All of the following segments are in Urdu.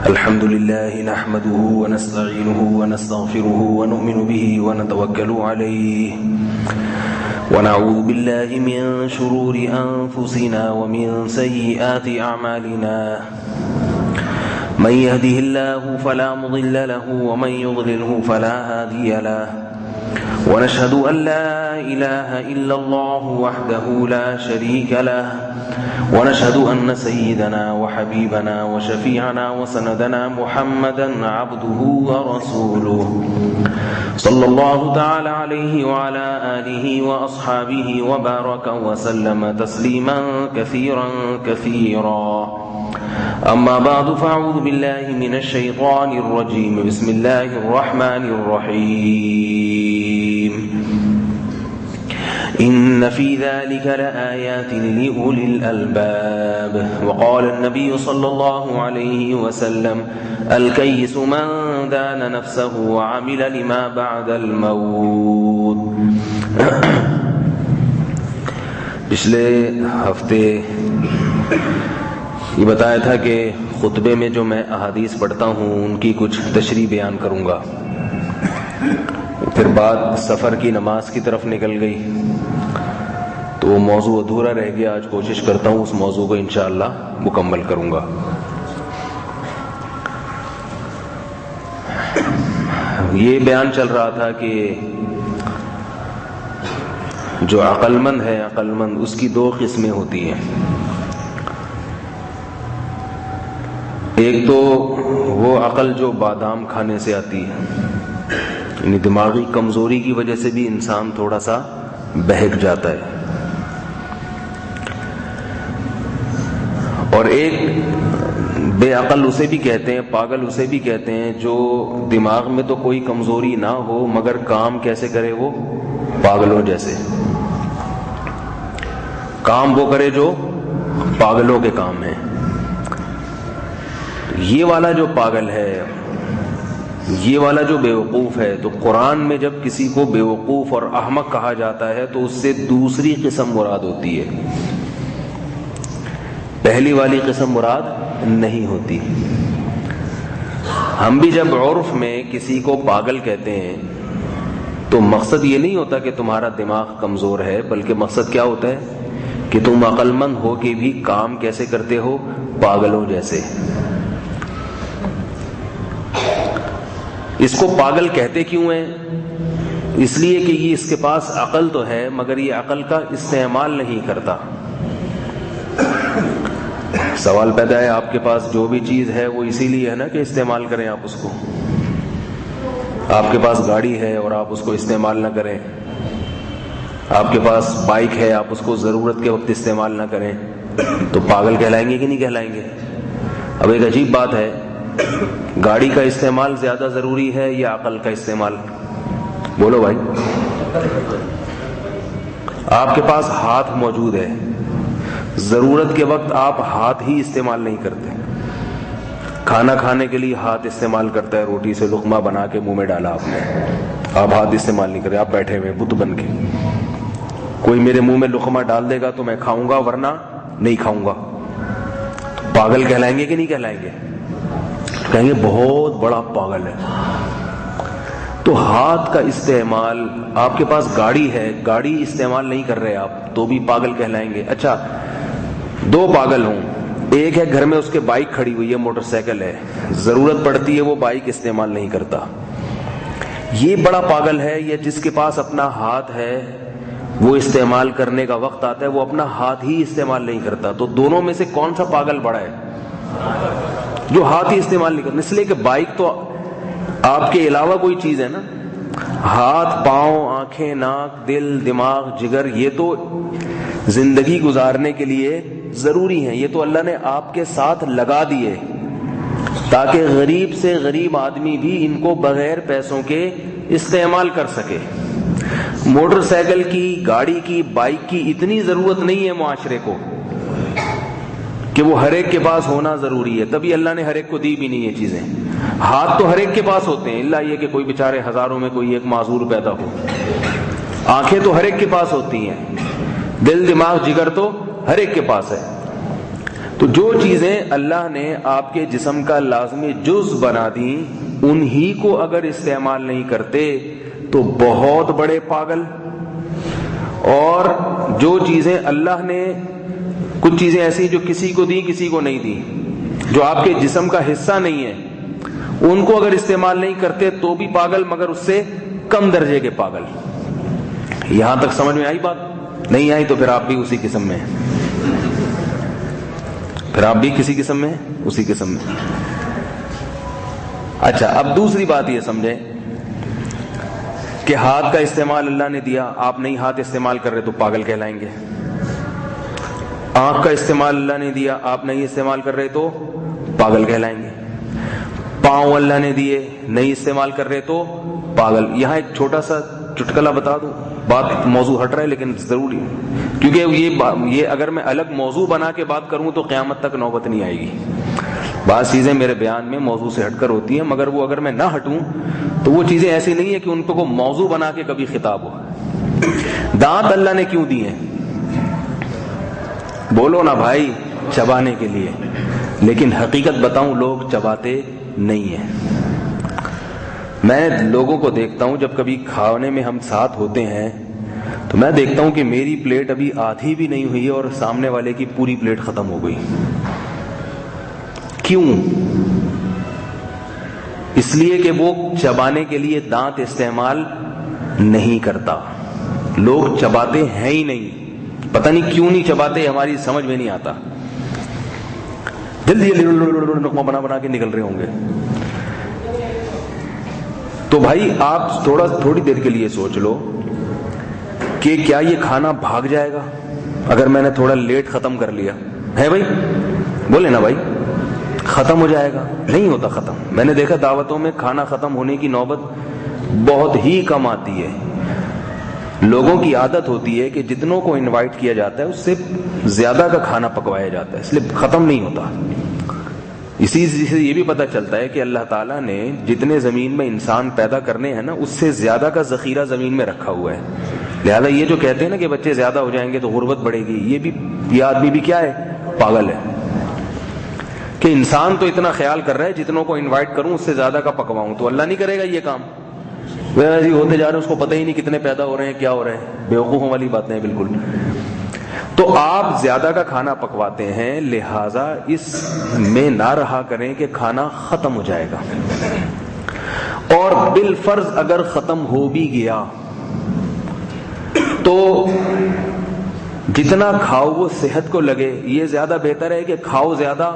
الحمد لله نحمده ونستعينه ونستغفره ونؤمن به ونتوكل عليه ونعوذ بالله من شرور أنفسنا ومن سيئات أعمالنا من يهده الله فلا مضل له ومن يضلله فلا هادي له ونشهد أن لا إله إلا الله وحده لا شريك له ونشهد أن سيدنا وحبيبنا وشفيعنا وسندنا محمدا عبده ورسوله صلى الله تعالى عليه وعلى آله وأصحابه وبارك وسلم تسليما كثيرا كثيرا أما بعد فأعوذ بالله من الشيطان الرجيم بسم الله الرحمن الرحيم إن في ذلك لآيات لأولي الألباب وقال النبي صلى الله عليه وسلم الكيس من دان نفسه وعمل لما بعد الموت. پچھلے ہفتے یہ بتایا تھا کہ خطبے میں جو میں احادیث پڑھتا ہوں ان کی کچھ تشریح بیان کروں گا. پھر بات سفر کی نماز کی طرف نکل گئی تو وہ موضوع ادھورا رہ گیا. آج کوشش کرتا ہوں اس موضوع کو انشاءاللہ مکمل کروں گا. یہ بیان چل رہا تھا کہ جو عقل مند ہے اس کی دو قسمیں ہوتی ہیں. ایک تو وہ عقل جو بادام کھانے سے آتی ہے، یعنی دماغی کمزوری کی وجہ سے بھی انسان تھوڑا سا بہک جاتا ہے، اور ایک بے عقل اسے بھی کہتے ہیں، پاگل اسے بھی کہتے ہیں، جو دماغ میں تو کوئی کمزوری نہ ہو مگر کام کیسے کرے، وہ پاگلوں جیسے کام وہ کرے جو پاگلوں کے کام ہیں. یہ والا جو پاگل ہے، یہ والا جو بیوقوف ہے، تو قرآن میں جب کسی کو بیوقوف اور احمق کہا جاتا ہے تو اس سے دوسری قسم مراد ہوتی ہے، پہلی والی قسم مراد نہیں ہوتی. ہم بھی جب عرف میں کسی کو پاگل کہتے ہیں تو مقصد یہ نہیں ہوتا کہ تمہارا دماغ کمزور ہے، بلکہ مقصد کیا ہوتا ہے کہ تم عقل مند ہو کے بھی کام کیسے کرتے ہو، پاگلوں جیسے. اس کو پاگل کہتے کیوں ہیں؟ اس لیے کہ یہ اس کے پاس عقل تو ہے مگر یہ عقل کا استعمال نہیں کرتا. سوال پیدا ہے، آپ کے پاس جو بھی چیز ہے وہ اسی لیے ہے نا کہ استعمال کریں آپ اس کو. آپ کے پاس گاڑی ہے اور آپ اس کو استعمال نہ کریں، آپ کے پاس بائک ہے آپ اس کو ضرورت کے وقت استعمال نہ کریں، تو پاگل کہلائیں گے کہ نہیں کہلائیں گے؟ اب ایک عجیب بات ہے، گاڑی کا استعمال زیادہ ضروری ہے یا عقل کا استعمال؟ بولو بھائی. آپ کے پاس ہاتھ موجود ہے، ضرورت کے وقت آپ ہاتھ ہی استعمال نہیں کرتے. کھانا کھانے کے لیے ہاتھ استعمال کرتا ہے، روٹی سے لقمہ بنا کے منہ میں ڈالا آپ نے، آپ ہاتھ استعمال نہیں کرتے، آپ بیٹھے ہوئے بت بن کے. کوئی میرے منہ میں لقمہ ڈال دے گا تو میں کھاؤں گا ورنہ نہیں کھاؤں گا. تو پاگل کہلائیں گے کہ نہیں کہلائیں گے؟ کہیں گے بہت بڑا پاگل ہے. تو ہاتھ کا استعمال، آپ کے پاس گاڑی ہے، گاڑی استعمال نہیں کر رہے آپ تو بھی پاگل کہلائیں گے. اچھا دو پاگل ہوں، ایک ہے گھر میں اس کے بائک کھڑی ہوئی ہے، موٹر سائیکل ہے، ضرورت پڑتی ہے وہ بائک استعمال نہیں کرتا، یہ بڑا پاگل ہے؟ یا جس کے پاس اپنا ہاتھ ہے وہ استعمال کرنے کا وقت آتا ہے وہ اپنا ہاتھ ہی استعمال نہیں کرتا؟ تو دونوں میں سے کون سا پاگل بڑا ہے؟ جو ہاتھ ہی استعمال نہیں کرتا. اس لیے کہ بائک تو آپ کے علاوہ کوئی چیز ہے نا، ہاتھ، پاؤں، آنکھیں، ناک، دل، دماغ، جگر، یہ تو زندگی گزارنے کے لیے ضروری ہیں. یہ تو اللہ نے آپ کے ساتھ لگا دیے تاکہ غریب سے غریب آدمی بھی ان کو بغیر پیسوں کے استعمال کر سکے. موٹر سائیکل کی، گاڑی کی، بائک کی اتنی ضرورت نہیں ہے معاشرے کو کہ وہ ہر ایک کے پاس ہونا ضروری ہے، تبھی اللہ نے ہر ایک کو دی بھی نہیں یہ چیزیں. ہاتھ تو ہر ایک کے پاس ہوتے ہیں، اللہ یہ کہ کوئی بیچارے ہزاروں میں کوئی ایک معذور پیدا ہو. آنکھیں تو ہر ایک کے پاس ہوتی ہیں، دل، دماغ، جگر تو ہر ایک کے پاس ہے. تو جو چیزیں اللہ نے آپ کے جسم کا لازمی جز بنا دی انہی کو اگر استعمال نہیں کرتے تو بہت بڑے پاگل. اور جو چیزیں اللہ نے, کچھ چیزیں ایسی جو کسی کو دی کسی کو نہیں دی, جو آپ کے جسم کا حصہ نہیں ہے, ان کو اگر استعمال نہیں کرتے تو بھی پاگل, مگر اس سے کم درجے کے پاگل. یہاں تک سمجھ میں آئی بات؟ نہیں آئی تو پھر آپ بھی اسی قسم میں ہیں, پھر آپ بھی کسی قسم میں ہیں, اسی قسم میں. اچھا, اب دوسری بات یہ سمجھیں کہ ہاتھ کا استعمال اللہ نے دیا, آپ نہیں ہاتھ استعمال کر رہے تو پاگل کہلائیں گے. آنکھ کا استعمال اللہ نے دیا, آپ نہیں استعمال کر رہے تو پاگل کہلائیں گے. پاؤں اللہ نے دیے, نہیں استعمال کر رہے تو پاگل. یہاں ایک چھوٹا سا چٹکلا بتا دوں, بات موضوع ہٹ رہا ہے لیکن ضروری ہے, کیونکہ یہ اگر میں الگ موضوع بنا کے بات کروں تو قیامت تک نوبت نہیں آئے گی. بعض چیزیں میرے بیان میں موضوع سے ہٹ کر ہوتی ہیں, مگر وہ اگر میں نہ ہٹوں تو وہ چیزیں ایسی نہیں ہے کہ ان پہ کو موضوع بنا کے کبھی خطاب ہو. دانت اللہ نے کیوں دیے؟ بولو نا بھائی, چبانے کے لیے. لیکن حقیقت بتاؤں, لوگ چباتے نہیں ہیں. میں لوگوں کو دیکھتا ہوں جب کبھی کھانے میں ہم ساتھ ہوتے ہیں تو میں دیکھتا ہوں کہ میری پلیٹ ابھی آدھی بھی نہیں ہوئی ہے اور سامنے والے کی پوری پلیٹ ختم ہو گئی. کیوں؟ اس لیے کہ وہ چبانے کے لیے دانت استعمال نہیں کرتا. لوگ چباتے ہیں ہی نہیں, پتہ نہیں کیوں نہیں چباتے, ہماری سمجھ میں نہیں آتا. جلدی نقمہ بنا بنا کے نکل رہے ہوں گے. تو بھائی آپ تھوڑی دیر کے لیے سوچ لو کہ کیا یہ کھانا بھاگ جائے گا اگر میں نے تھوڑا لیٹ ختم کر لیا ہے؟ بھائی بولے نا بھائی, ختم ہو جائے گا؟ نہیں ہوتا ختم. میں نے دیکھا دعوتوں میں کھانا ختم ہونے کی نوبت بہت ہی کم آتی ہے. لوگوں کی عادت ہوتی ہے کہ جتنوں کو انوائٹ کیا جاتا ہے اس سے زیادہ کا کھانا پکوایا جاتا ہے, اس لیے ختم نہیں ہوتا. اسی سے یہ بھی پتہ چلتا ہے کہ اللہ تعالیٰ نے جتنے زمین میں انسان پیدا کرنے ہیں نا, اس سے زیادہ کا ذخیرہ زمین میں رکھا ہوا ہے. لہذا یہ جو کہتے ہیں نا کہ بچے زیادہ ہو جائیں گے تو غربت بڑھے گی, یہ آدمی بھی کیا ہے, پاگل ہے. کہ انسان تو اتنا خیال کر رہا ہے جتنوں کو انوائٹ کروں اس سے زیادہ کا پکواؤں, تو اللہ نہیں کرے گا یہ کام. جی ہوتے جا رہے ہیں, اس کو پتہ ہی نہیں کتنے پیدا ہو رہے ہیں, کیا ہو رہے ہیں. بیوقوفوں والی باتیں ہیں بالکل. تو آپ زیادہ کا کھانا پکواتے ہیں, لہذا اس میں نہ رہا کریں کہ کھانا ختم ہو جائے گا. اور بالفرض اگر ختم ہو بھی گیا تو جتنا کھاؤ وہ صحت کو لگے, یہ زیادہ بہتر ہے کہ کھاؤ زیادہ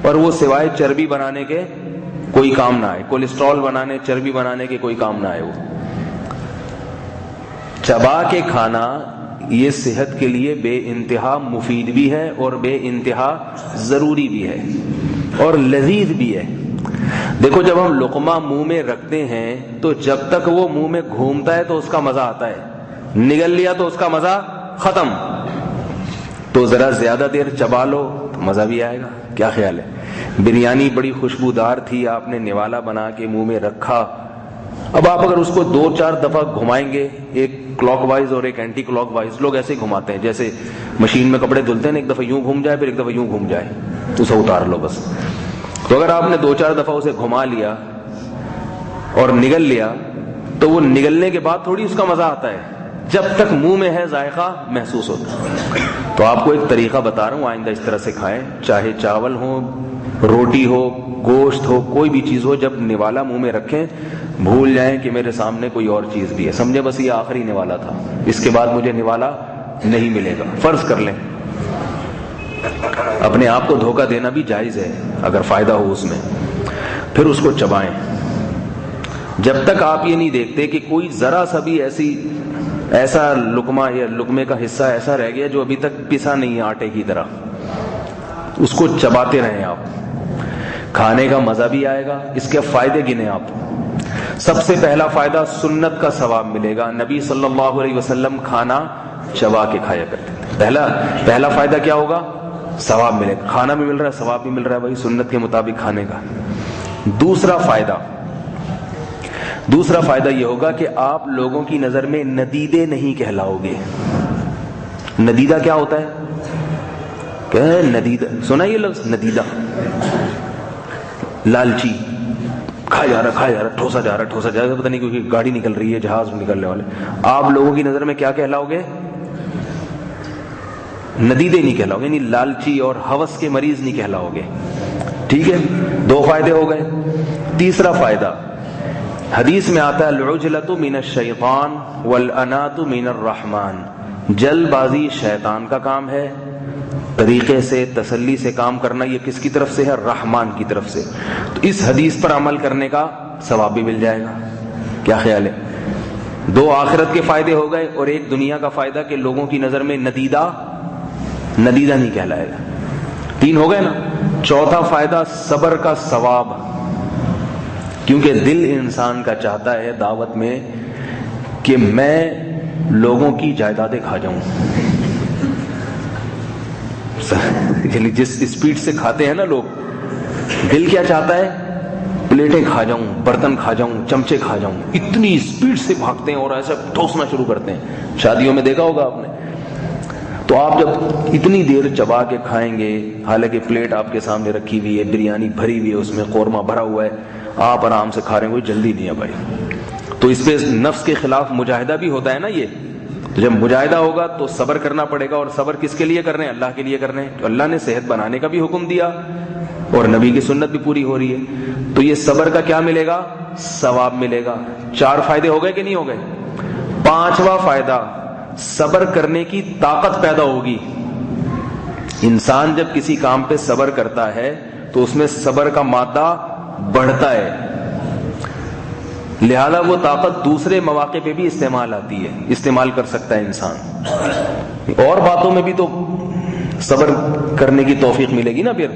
اور وہ سوائے چربی بنانے کے کوئی کام نہ آئے, کولیسٹرول بنانے, چربی بنانے کے کوئی کام نہ آئے. وہ چبا کے کھانا یہ صحت کے لیے بے انتہا مفید بھی ہے اور بے انتہا ضروری بھی ہے اور لذیذ بھی ہے. دیکھو جب ہم لقمہ منہ میں رکھتے ہیں تو جب تک وہ منہ میں گھومتا ہے تو اس کا مزہ آتا ہے, نگل لیا تو اس کا مزہ ختم. تو ذرا زیادہ دیر چبا لو تو مزہ بھی آئے گا. کیا خیال ہے؟ بریانی بڑی خوشبودار تھی, آپ نے نوالا بنا کے منہ میں رکھا, اب آپ اگر اس کو 2-4 دفعہ گھمائیں گے, ایک کلاک وائز اور ایک اینٹی کلاک وائز, لوگ ایسے گھماتے ہیں جیسے مشین میں کپڑے دھلتے ہیں, ایک دفعہ یوں گھوم جائے پھر ایک دفعہ یوں گھوم جائے تو اسے اتار لو بس. تو اگر آپ نے 2-4 دفعہ اسے گھما لیا اور نگل لیا تو وہ نگلنے کے بعد تھوڑی اس کا مزہ آتا ہے, جب تک منہ میں ہے ذائقہ محسوس ہوتا ہے. تو آپ کو ایک طریقہ بتا رہا ہوں, آئندہ اس طرح سے کھائیں, چاہے چاول ہو, روٹی ہو, گوشت ہو, کوئی بھی چیز ہو, جب نوالا منہ میں رکھیں بھول جائیں کہ میرے سامنے کوئی اور چیز بھی ہے, سمجھے بس یہ آخری نوالا تھا, اس کے بعد مجھے نوالا نہیں ملے گا. فرض کر لیں, اپنے آپ کو دھوکہ دینا بھی جائز ہے اگر فائدہ ہو اس میں, پھر اس کو چبائیں جب تک آپ یہ نہیں دیکھتے کہ کوئی ذرا سا بھی ایسا لقمہ یا لقمے کا حصہ ایسا رہ گیا جو ابھی تک پسا نہیں ہے آٹے کی طرح. اس کو چباتے رہیں آپ, کھانے کا مزہ بھی آئے گا. اس کے فائدے گنے آپ. سب سے پہلا فائدہ سنت کا ثواب ملے گا. نبی صلی اللہ علیہ وسلم کھانا چبا کے کھایا کرتے تھے. پہلا فائدہ کیا ہوگا؟ ثواب ملے گا, کھانا بھی مل رہا ہے, ثواب بھی مل رہا ہے بھائی سنت کے مطابق کھانے کا. دوسرا فائدہ یہ ہوگا کہ آپ لوگوں کی نظر میں ندیدے نہیں کہلاؤ گے. ندیدہ کیا ہوتا ہے؟ کہ ندیدہ، سنا یہ لفظ ندیدہ؟ لالچی، کھایا جا رہا، ٹھوسا جا رہا، پتہ نہیں کیونکہ گاڑی نکل رہی ہے، جہاز نکلنے والے. آپ لوگوں کی نظر میں کیا کہلاؤ گے؟ ندیدے نہیں کہلاؤ گے، یعنی لالچی اور ہوس کے مریض نہیں کہلاؤ گے. ٹھیک ہے، 2 فائدے ہو گئے. تیسرا فائدہ حدیث میں آتا ہے العجلۃ من الشیطان والانات من الرحمن. جلد بازی شیطان کا کام ہے، طریقے سے تسلی سے کام کرنا یہ کس کی طرف سے ہے؟ رحمان کی طرف سے. تو اس حدیث پر عمل کرنے کا ثواب بھی مل جائے گا. کیا خیال ہے؟ 2 آخرت کے فائدے ہو گئے اور 1 دنیا کا فائدہ کہ لوگوں کی نظر میں ندیدہ نہیں کہلائے گا. 3 ہو گئے نا. چوتھا فائدہ صبر کا ثواب، کیونکہ دل انسان کا چاہتا ہے دعوت میں کہ میں لوگوں کی جائیدادیں کھا جاؤں. جس اسپیڈ سے کھاتے ہیں نا لوگ، دل کیا چاہتا ہے؟ پلیٹیں کھا جاؤں، برتن کھا جاؤں، چمچے کھا جاؤں. اتنی اسپیڈ سے بھاگتے ہیں اور ایسا ٹھوسنا شروع کرتے ہیں. شادیوں میں دیکھا ہوگا آپ نے. تو آپ جب اتنی دیر چبا کے کھائیں گے، حالانکہ پلیٹ آپ کے سامنے رکھی ہوئی ہے، بریانی بھری ہوئی ہے، اس میں قورمہ بھرا ہوا ہے، آپ آرام سے کھا رہے ہیں، کوئی جلدی نہیں ہے بھائی. تو اس پہ نفس کے خلاف مجاہدہ بھی ہوتا ہے نا. یہ تو جب مجاہدہ ہوگا تو صبر کرنا پڑے گا. اور صبر کس کے لیے کر رہے ہیں؟ اللہ کے لیے کر رہے ہیں. تو اللہ نے صحت بنانے کا بھی حکم دیا اور نبی کی سنت بھی پوری ہو رہی ہے. تو یہ صبر کا کیا ملے گا؟ ثواب ملے گا. 4 فائدے ہو گئے کہ نہیں ہو گئے؟ 5واں فائدہ صبر کرنے کی طاقت پیدا ہوگی. انسان جب کسی کام پہ صبر کرتا ہے تو اس میں صبر کا مادہ بڑھتا ہے، لہذا وہ طاقت دوسرے مواقع پہ بھی استعمال کر سکتا ہے انسان. اور باتوں میں بھی تو صبر کرنے کی توفیق ملے گی نا پھر.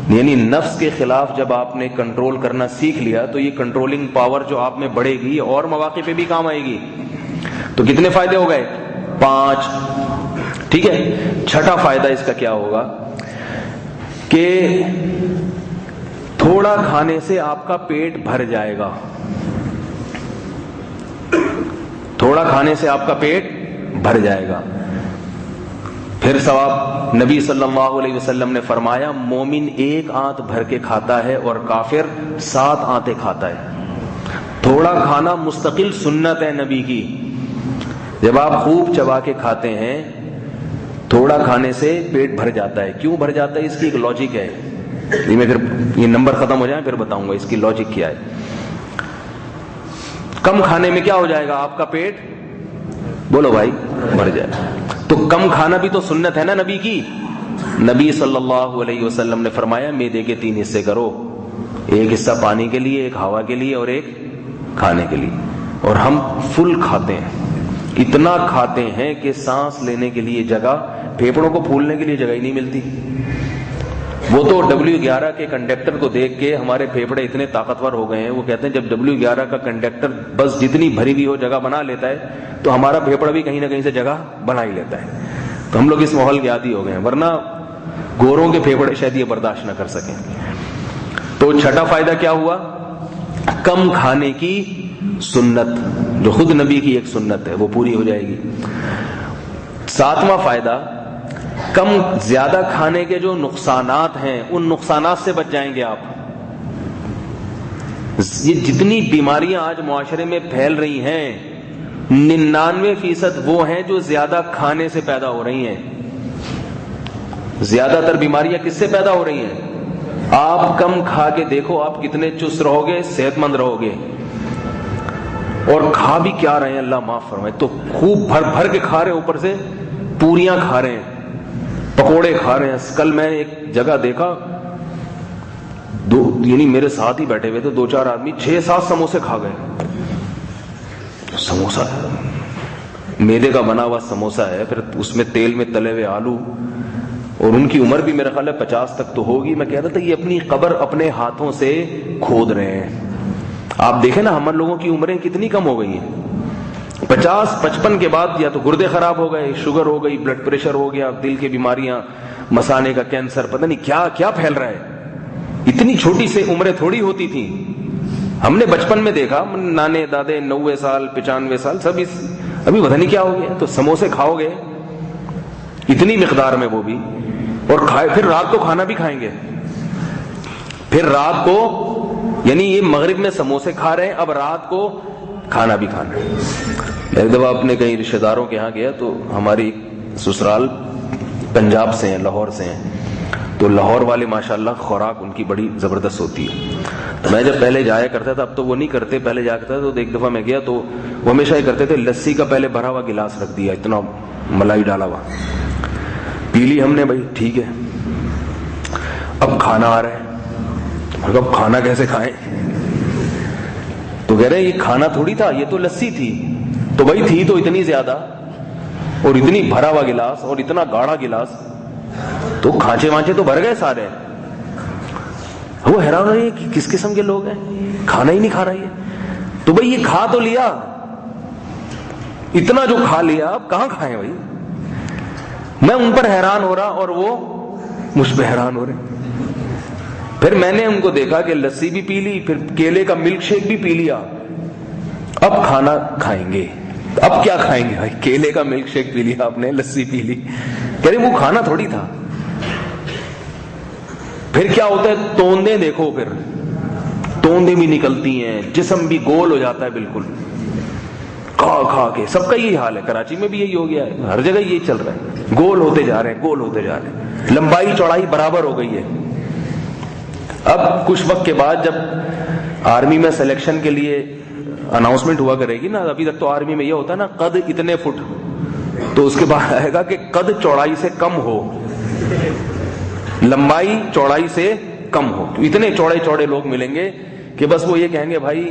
یعنی نفس کے خلاف جب آپ نے کنٹرول کرنا سیکھ لیا تو یہ کنٹرولنگ پاور جو آپ میں بڑھے گی اور مواقع پہ بھی کام آئے گی. تو کتنے فائدے ہو گئے؟ 5. ٹھیک ہے. 6واں فائدہ اس کا کیا ہوگا کہ تھوڑا کھانے سے آپ کا پیٹ بھر جائے گا. تھوڑا کھانے سے آپ کا پیٹ بھر جائے گا. پھر ثواب نبی صلی اللہ علیہ وسلم نے فرمایا مومن 1 آنت بھر کے کھاتا ہے اور کافر 7 آنتیں کھاتا ہے. تھوڑا کھانا مستقل سنت ہے نبی کی. جب آپ خوب چبا کے کھاتے ہیں تھوڑا کھانے سے پیٹ بھر جاتا ہے. کیوں بھر جاتا ہے؟ اس کی ایک لاجک ہے. میں پھر یہ نمبر ختم ہو جائے پھر بتاؤں گا اس کی لاجک کیا ہے. کم کھانے میں کیا ہو جائے گا؟ آپ کا پیٹ، بولو بھائی، بھر جائے. تو کم کھانا بھی تو سنت ہے نا نبی کی. نبی صلی اللہ علیہ وسلم نے فرمایا میدے کے 3 حصے کرو، 1 حصہ پانی کے لیے، 1 ہوا کے لیے اور 1 کھانے کے لیے. اور ہم فل کھاتے ہیں، اتنا کھاتے ہیں کہ سانس لینے کے لیے جگہ، پھیپڑوں کو پھولنے کے لیے جگہ ہی نہیں ملتی. وہ تو W11 کے کنڈکٹر کو دیکھ کے ہمارے پھیپڑے اتنے طاقتور ہو گئے ہیں. وہ کہتے ہیں جب W11 کا کنڈکٹر بس جتنی بھری ہوئی ہو جگہ بنا لیتا ہے تو ہمارا پھیپڑا بھی کہیں نہ کہیں سے جگہ بنا ہی لیتا ہے. تو ہم لوگ اس ماحول کے عادی ہو گئے ہیں، ورنہ گوروں کے پھیپڑے شاید یہ برداشت نہ کر سکیں. تو 6واں فائدہ کیا ہوا؟ کم کھانے کی سنت، جو خود نبی کی ایک سنت ہے، وہ پوری ہو جائے گی. 7واں فائدہ کم زیادہ کھانے کے جو نقصانات ہیں ان نقصانات سے بچ جائیں گے آپ. یہ جتنی بیماریاں آج معاشرے میں پھیل رہی ہیں 99% وہ ہیں جو زیادہ کھانے سے پیدا ہو رہی ہیں. زیادہ تر بیماریاں کس سے پیدا ہو رہی ہیں؟ آپ کم کھا کے دیکھو آپ کتنے چست رہو گے، صحت مند رہو گے. اور کھا بھی کیا رہے ہیں اللہ معاف فرمائے، تو خوب بھر بھر کے کھا رہے ہیں، اوپر سے پوریاں کھا رہے ہیں، پکوڑے کھا رہے ہیں. کل میں ایک جگہ دیکھا، یعنی میرے ساتھ ہی بیٹھے ہوئے تھے 2-4 آدمی، 6-7 سموسے کھا گئے. سموسہ میدے کا بنا ہوا سموسہ ہے، پھر اس میں تیل میں تلے ہوئے آلو، اور ان کی عمر بھی میرا خیال ہے 50 تک تو ہوگی. میں کہہ رہا تھا یہ اپنی قبر اپنے ہاتھوں سے کھود رہے ہیں. آپ دیکھیں نا ہم لوگوں کی عمریں کتنی کم ہو گئی ہیں. 50-55 کے بعد یا تو گردے خراب ہو گئے، شوگر ہو گئی، بلڈ پریشر ہو گیا، دل کی بیماریاں، مثانے کا کینسر، پتہ نہیں کیا کیا پھیل رہا ہے. اتنی چھوٹی سے عمریں تھوڑی ہوتی تھیں. ہم نے بچپن میں دیکھا نانے دادے 90 سال 95 سال سب ابھی پتہ نہیں کیا ہو گیا. تو سموسے کھاؤ گے اتنی مقدار میں وہ بھی. اور کھائے پھر رات کو کھانا بھی کھائیں گے. پھر رات کو یعنی یہ مغرب میں سموسے کھا رہے ہیں, اب رات کو کھانا بھی کھانا ہے. ایک دفعہ اپنے کئی رشتے داروں کے یہاں گیا تو ہماری سسرال پنجاب سے ہیں, لاہور سے ہیں, تو لاہور والے ماشاءاللہ خوراک ان کی بڑی زبردست ہوتی ہے. تو میں جب پہلے جایا کرتا تھا, اب تو وہ نہیں کرتے, پہلے جایا کرتا تھا, تو ایک دفعہ میں گیا تو وہ ہمیشہ یہ کرتے تھے, لسی کا پہلے بھرا ہوا گلاس رکھ دیا, اتنا ملائی ڈالا ہوا, پی لی ہم نے, بھائی ٹھیک ہے. اب کھانا آ رہا ہے, اب کھانا کیسے کھائیں؟ تو کہہ رہے یہ کھانا تھوڑی تھا, یہ تو لسی تھی. تو بھائی تھی تو اتنی زیادہ, اور اتنی بھرا ہوا گلاس, اور اتنا گاڑھا گلاس, تو کھانچے وانچے تو بھر گئے سارے. وہ حیران ہو رہے کہ کس قسم کے لوگ ہیں, کھانا ہی نہیں کھا رہا یہ. تو بھائی یہ کھا تو لیا, اتنا جو کھا لیا, اب کہاں کھائیں بھائی؟ میں ان پر حیران ہو رہا اور وہ مجھ پہ حیران ہو رہے. پھر میں نے ان کو دیکھا کہ لسی بھی پی لی, پھر کیلے کا ملک شیک بھی پی لیا, اب کھانا کھائیں گے. اب کیا کھائیں گے بھائی؟ کیلے کا ملک شیک پی لیا آپ نے, لسی پی لی, کہہ رہے وہ کھانا تھوڑی تھا. پھر کیا ہوتا ہے, توندیں دیکھو, پھر توندیں بھی نکلتی ہیں, جسم بھی گول ہو جاتا ہے بالکل کھا کھا کے. سب کا یہی حال ہے, کراچی میں بھی یہی ہو گیا ہے, ہر جگہ یہی چل رہا ہے, گول ہوتے جا رہے ہیں, گول ہوتے جا رہے ہیں, لمبائی چوڑائی برابر ہو گئی ہے. اب کچھ وقت کے بعد جب آرمی میں سلیکشن کے لیے اناؤنسمنٹ ہوا کرے گی نا, ابھی تک تو آرمی میں یہ ہوتا ہے نا قد اتنے فٹ, تو اس کے بعد آئے گا کہ قد چوڑائی سے کم ہو, لمبائی چوڑائی سے کم ہو. تو اتنے چوڑے چوڑے لوگ ملیں گے کہ بس وہ یہ کہیں گے بھائی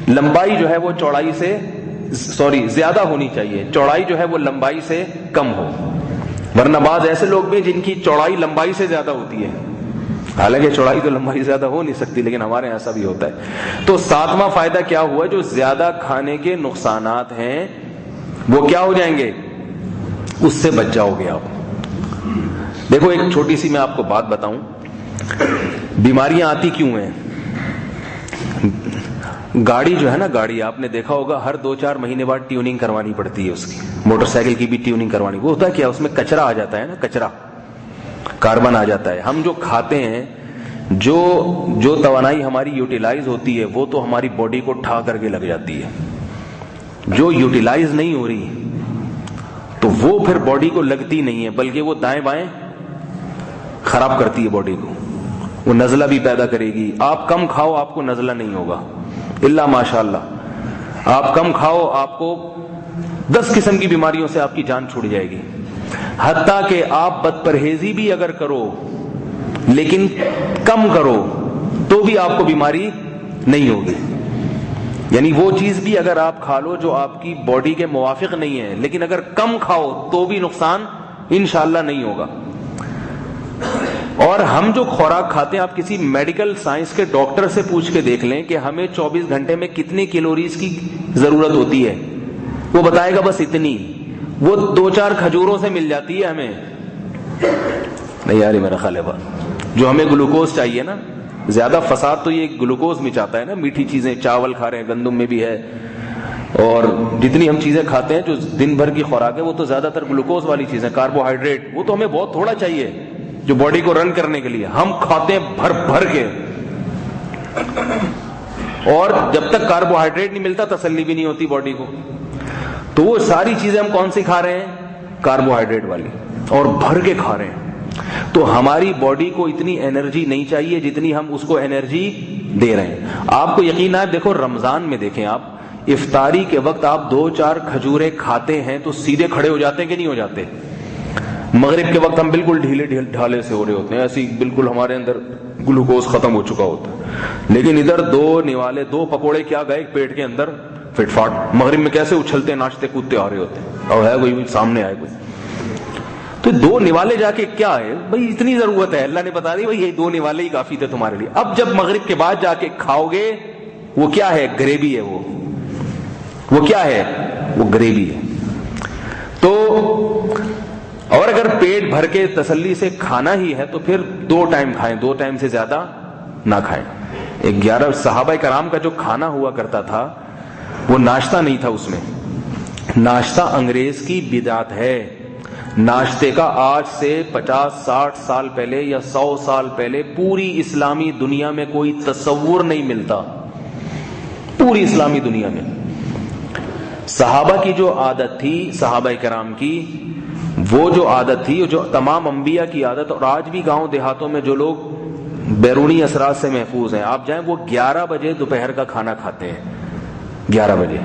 لمبائی جو ہے وہ چوڑائی سے زیادہ ہونی چاہیے, چوڑائی جو ہے وہ لمبائی سے کم ہو. ورنہ بعض ایسے لوگ بھی جن کی چوڑائی لمبائی سے زیادہ ہوتی ہے, حالانکہ چوڑائی تو لمبائی زیادہ ہو نہیں سکتی, لیکن ہمارے یہاں ایسا بھی ہوتا ہے. تو 7واں فائدہ کیا ہوا, جو زیادہ کھانے کے نقصانات ہیں وہ کیا ہو جائیں گے, اس سے بچ جاؤ گے آپ. دیکھو ایک چھوٹی سی میں آپ کو بات بتاؤں, بیماریاں آتی کیوں ہیں. گاڑی جو ہے نا, گاڑی آپ نے دیکھا ہوگا ہر 2-4 مہینے بعد ٹیوننگ کروانی پڑتی ہے اس کی. موٹر سائیکل کی بھی ٹیوننگ کروانی, وہ ہوتا ہے کیا, اس میں کچرا آ جاتا ہے نا, کچرا کاربن آ جاتا ہے. ہم جو کھاتے ہیں, جو توانائی ہماری یوٹیلائز ہوتی ہے وہ تو ہماری باڈی کو ٹھا کر کے لگ جاتی ہے. جو یوٹیلائز نہیں ہو رہی تو وہ پھر باڈی کو لگتی نہیں ہے, بلکہ وہ دائیں بائیں خراب کرتی ہے باڈی کو, وہ نزلہ بھی پیدا کرے گی. آپ کم کھاؤ آپ کو نزلہ نہیں ہوگا الا ماشاءاللہ, آپ کم کھاؤ آپ کو 10 قسم کی بیماریوں سے آپ کی جان چھوٹ جائے گی. حتیٰ کہ آپ بد پرہیزی بھی اگر کرو لیکن کم کرو تو بھی آپ کو بیماری نہیں ہوگی. یعنی وہ چیز بھی اگر آپ کھا لو جو آپ کی باڈی کے موافق نہیں ہے, لیکن اگر کم کھاؤ تو بھی نقصان انشاءاللہ نہیں ہوگا. اور ہم جو خوراک کھاتے ہیں, آپ کسی میڈیکل سائنس کے ڈاکٹر سے پوچھ کے دیکھ لیں کہ ہمیں 24 گھنٹے میں کتنی کیلوریز کی ضرورت ہوتی ہے, وہ بتائے گا بس اتنی. وہ 2-4 کھجوروں سے مل جاتی ہے ہمیں. نہیں یار میرا خیال ہے بات, جو ہمیں گلوکوز چاہیے نا, زیادہ فساد تو یہ گلوکوز میں چاہتا ہے نا. میٹھی چیزیں, چاول کھا رہے ہیں, گندم میں بھی ہے, اور جتنی ہم چیزیں کھاتے ہیں جو دن بھر کی خوراک ہے وہ تو زیادہ تر گلوکوز والی چیزیں, کاربوہائیڈریٹ, وہ تو ہمیں بہت تھوڑا چاہیے جو باڈی کو رن کرنے کے لیے. ہم کھاتے ہیں بھر بھر کے, اور جب تک کاربوہائیڈریٹ نہیں ملتا تسلی بھی نہیں ہوتی باڈی کو. تو وہ ساری چیزیں ہم کون سی کھا رہے ہیں, کاربوہائیڈریٹ والی, اور بھر کے کھا رہے ہیں. تو ہماری باڈی کو اتنی انرجی نہیں چاہیے جتنی ہم اس کو انرجی دے رہے ہیں. آپ کو یقین ہے, دیکھو رمضان میں دیکھیں آپ, افطاری کے وقت آپ 2-4 کھجوریں کھاتے ہیں تو سیدھے کھڑے ہو جاتے ہیں کہ نہیں ہو جاتے. مغرب کے وقت ہم بالکل ڈھیلے ڈھالے سے ہو رہے ہوتے ہیں, ایسی بالکل ہمارے اندر گلوکوز ختم ہو چکا ہوتا ہے. لیکن ادھر 2 نوالے 2 پکوڑے کیا گئے پیٹ کے اندر فٹ فاٹ, مغرب میں کیسے اچھلتے ناچتے کودتے آ رہے ہوتے ہیں, اور ہے کوئی سامنے آئے کوئی. تو 2 نوالے جا کے کیا ہے بھائی, اتنی ضرورت ہے, اللہ نے بتا دی بھائی یہ 2 نوالے ہی کافی تھے تمہارے لیے. اب جب مغرب کے بعد جا کے کھاؤ گے, وہ کیا ہے, گریوی ہے. وہ کیا ہے, وہ گریوی ہے. تو اور اگر پیٹ بھر کے تسلی سے کھانا ہی ہے تو پھر 2 ٹائم کھائیں, 2 ٹائم سے زیادہ نہ کھائیں. 11 صحابہ کرام کا جو کھانا ہوا کرتا تھا وہ ناشتہ نہیں تھا. اس میں ناشتہ انگریز کی بدعت ہے. ناشتے کا آج سے 50-60 سال پہلے یا 100 سال پہلے پوری اسلامی دنیا میں کوئی تصور نہیں ملتا. پوری اسلامی دنیا میں صحابہ کی جو عادت تھی، صحابہ کرام کی وہ جو عادت تھی، جو تمام انبیاء کی عادت، اور آج بھی گاؤں دیہاتوں میں جو لوگ بیرونی اثرات سے محفوظ ہیں، آپ جائیں وہ 11 بجے دوپہر کا کھانا کھاتے ہیں. 11 بجے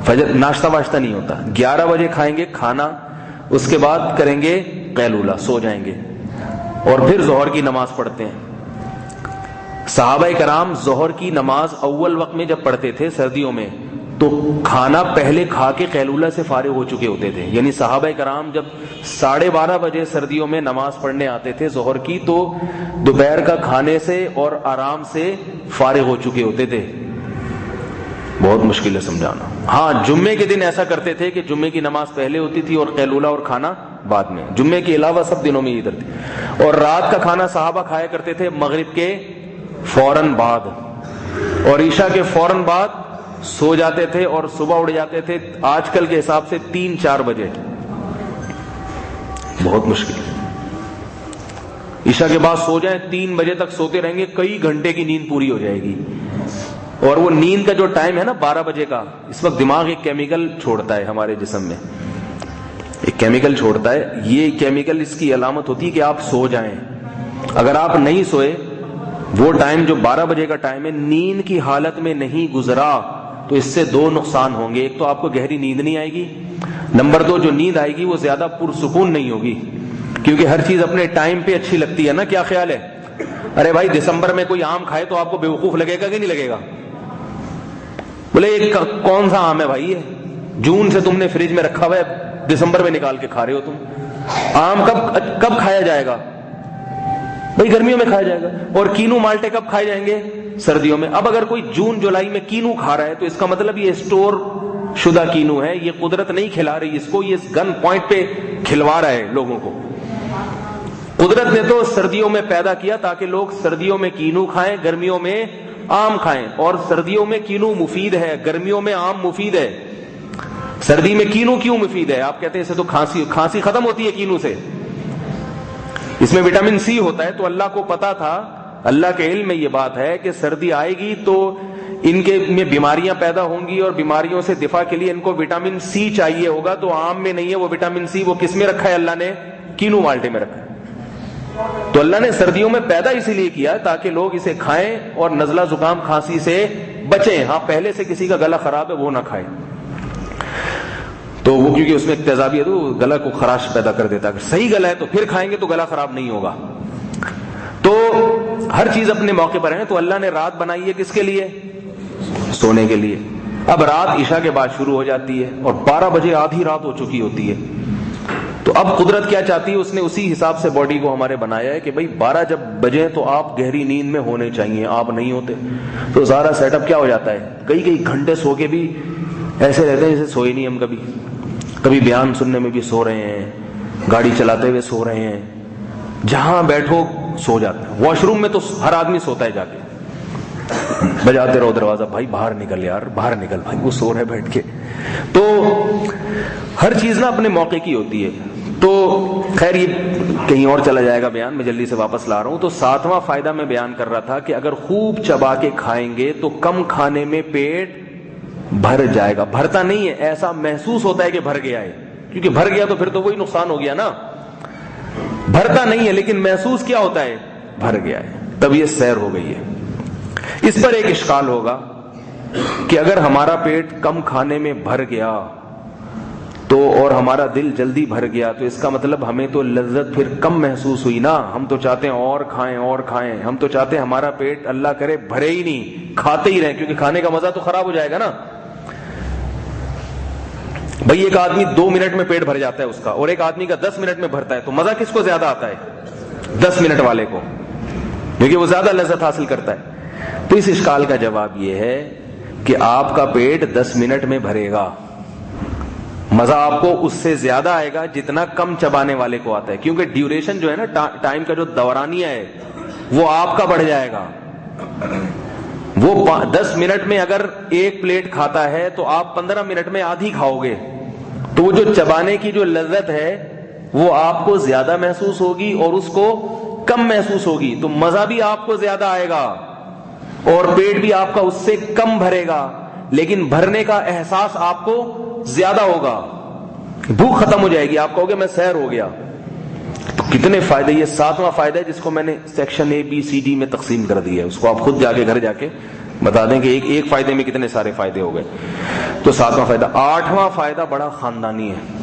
فجر ناشتہ واشتہ نہیں ہوتا، 11 بجے کھائیں گے کھانا، اس کے بعد کریں گے قیلولہ، سو جائیں گے، اور پھر ظہر کی نماز پڑھتے ہیں. صحابہ کرام ظہر کی نماز اول وقت میں جب پڑھتے تھے سردیوں میں تو کھانا پہلے کھا کے قیلولہ سے فارغ ہو چکے ہوتے تھے. یعنی صحابہ کرام جب 12:30 بجے سردیوں میں نماز پڑھنے آتے تھے ظہر کی تو دوپہر کا کھانے سے اور آرام سے فارغ ہو چکے ہوتے تھے. بہت مشکل ہے سمجھانا. ہاں جمعے کے دن ایسا کرتے تھے کہ جمعے کی نماز پہلے ہوتی تھی اور قیلولہ اور کھانا بعد میں. جمعے کے علاوہ سب دنوں میں ادھر تھی. اور رات کا کھانا صحابہ کھایا کرتے تھے مغرب کے فوراً بعد، اور عشاء کے فوراً بعد سو جاتے تھے اور صبح اٹھ جاتے تھے آج کل کے حساب سے 3-4 بجے. بہت مشکل. عشاء کے بعد سو جائیں 3 بجے تک سوتے رہیں گے، کئی گھنٹے کی نیند پوری ہو جائے گی. اور وہ نیند کا جو ٹائم ہے نا 12 بجے کا، اس وقت دماغ ایک کیمیکل چھوڑتا ہے ہمارے جسم میں، ایک کیمیکل چھوڑتا ہے. یہ کیمیکل اس کی علامت ہوتی ہے کہ آپ سو جائیں. اگر آپ نہیں سوئے، وہ ٹائم جو 12 بجے کا ٹائم ہے، نیند کی حالت میں نہیں گزرا تو اس سے 2 نقصان ہوں گے. ایک تو آپ کو گہری نیند نہیں آئے گی، نمبر 2 جو نیند آئے گی وہ زیادہ پرسکون نہیں ہوگی، کیونکہ ہر چیز اپنے ٹائم پہ اچھی لگتی ہے نا. کیا خیال ہے؟ ارے بھائی دسمبر میں کوئی آم کھائے تو آپ کو بیوقوف لگے گا کہ نہیں لگے گا؟ بولے یہ کون سا آم ہے بھائی؟ یہ جون سے تم نے فریج میں رکھا ہوا ہے، دسمبر میں نکال کے کھا رہے ہو تم. آم کب کھایا جائے گا بھائی؟ گرمیوں میں کھایا جائے گا. اور کینو مالٹے کب کھائے جائیں گے؟ سردیوں میں. اب اگر کوئی جون جولائی میں کینو کھا رہا ہے تو اس کا مطلب یہ اسٹور شدہ کینو ہے، یہ قدرت نہیں کھلا رہی اس کو، یہ گن پوائنٹ پہ کھلوا رہا ہے لوگوں کو. قدرت نے تو سردیوں میں پیدا کیا تاکہ لوگ سردیوں میں کینو کھائیں، گرمیوں میں آم کھائیں. اور سردیوں میں کینو مفید ہے، گرمیوں میں آم مفید ہے. سردی میں کینو کیوں مفید ہے؟ آپ کہتے ہیں اسے تو کھانسی ختم ہوتی ہے کینو سے، اس میں وٹامن سی ہوتا ہے. تو اللہ کو پتا تھا، اللہ کے علم میں یہ بات ہے کہ سردی آئے گی تو ان کے میں بیماریاں پیدا ہوں گی، اور بیماریوں سے دفاع کے لیے ان کو وٹامن سی چاہیے ہوگا. تو آم میں نہیں ہے وہ وٹامن سی، وہ کس میں رکھا ہے اللہ نے؟ کینو مالٹے میں رکھا ہے. تو اللہ نے سردیوں میں پیدا اسی لیے کیا تاکہ لوگ اسے کھائیں اور نزلہ زکام کھانسی سے بچیں. ہاں پہلے سے کسی کا گلا خراب ہے وہ نہ کھائے، تو وہ کیونکہ اس میں ایک تیزابی ہے تو گلا کو خراش پیدا کر دیتا ہے. اگر صحیح گلا ہے تو پھر کھائیں گے تو گلا خراب نہیں ہوگا. تو ہر چیز اپنے موقع پر ہے. تو اللہ نے رات بنائی ہے کس کے لیے؟ سونے کے لیے. اب رات عشاء کے بعد شروع ہو جاتی ہے اور 12 بجے آدھی رات ہو چکی ہوتی ہے. تو اب قدرت کیا چاہتی ہے؟ اس نے اسی حساب سے باڈی کو ہمارے بنایا ہے کہ بھئی 12 جب بجے تو آپ گہری نیند میں ہونے چاہیے، آپ نہیں ہوتے. تو سارا سیٹ اپ کیا ہو جاتا ہے، کئی گھنٹے سو کے بھی ایسے رہتے ہیں جیسے سوئے نہیں ہم. کبھی بیان سننے میں بھی سو رہے ہیں، گاڑی چلاتے ہوئے سو رہے ہیں، جہاں بیٹھو سو جاتے ہیں. واش روم میں تو ہر آدمی سوتا ہے جا کے، بجاتے رہو دروازہ، بھائی باہر نکل یار، باہر نکل بھائی، وہ سو رہے بیٹھ کے. تو ہر چیز نا اپنے موقع کی ہوتی ہے. تو خیر یہ کہیں اور چلا جائے گا بیان، میں جلدی سے واپس لا رہا ہوں. تو 7واں فائدہ میں بیان کر رہا تھا کہ اگر خوب چبا کے کھائیں گے تو کم کھانے میں پیٹ بھر جائے گا. بھرتا نہیں ہے، ایسا محسوس ہوتا ہے کہ بھر گیا ہے، کیونکہ بھر گیا تو پھر تو وہی نقصان ہو گیا نا. بھرتا نہیں ہے لیکن محسوس کیا ہوتا ہے؟ بھر گیا ہے. طبیعت سیر ہو گئی ہے. اس پر ایک اشکال ہوگا کہ اگر ہمارا پیٹ کم کھانے میں بھر گیا تو اور ہمارا دل جلدی بھر گیا تو اس کا مطلب ہمیں تو لذت پھر کم محسوس ہوئی نا. ہم تو چاہتے ہیں اور کھائیں اور کھائیں، ہم تو چاہتے ہیں ہمارا پیٹ اللہ کرے بھرے ہی نہیں، کھاتے ہی رہیں، کیونکہ کھانے کا مزہ تو خراب ہو جائے گا نا. بھئی ایک آدمی 2 منٹ میں پیٹ بھر جاتا ہے اس کا، اور ایک آدمی کا 10 منٹ میں بھرتا ہے، تو مزہ کس کو زیادہ آتا ہے؟ 10 منٹ والے کو، کیونکہ وہ زیادہ لذت حاصل کرتا ہے. تو اس اشکال کا جواب یہ ہے کہ آپ کا پیٹ 10 منٹ میں بھرے گا، مزہ آپ کو اس سے زیادہ آئے گا جتنا کم چبانے والے کو آتا ہے. کیونکہ ڈیوریشن جو ہے نا، ٹائم کا جو دورانیہ ہے وہ آپ کا بڑھ جائے گا. وہ 10 منٹ میں اگر ایک پلیٹ کھاتا ہے تو آپ 15 منٹ میں آدھی کھاؤ گے. تو وہ جو چبانے کی جو لذت ہے وہ آپ کو زیادہ محسوس ہوگی اور اس کو کم محسوس ہوگی، تو مزہ بھی آپ کو زیادہ آئے گا اور پیٹ بھی آپ کا اس سے کم بھرے گا، لیکن بھرنے کا احساس آپ کو زیادہ ہوگا، بھوک ختم ہو جائے گی، آپ کہو گے میں سیر ہو گیا۔ تو کتنے فائدے، یہ 7واں فائدہ ہے جس کو میں نے section A B C D میں تقسیم کر دیا ہے، اس کو آپ خود جا کے گھر جا کے بتا دیں کہ ایک فائدے میں کتنے سارے فائدے ہو گئے۔ تو 7واں فائدہ۔ 8واں فائدہ بڑا خاندانی ہے،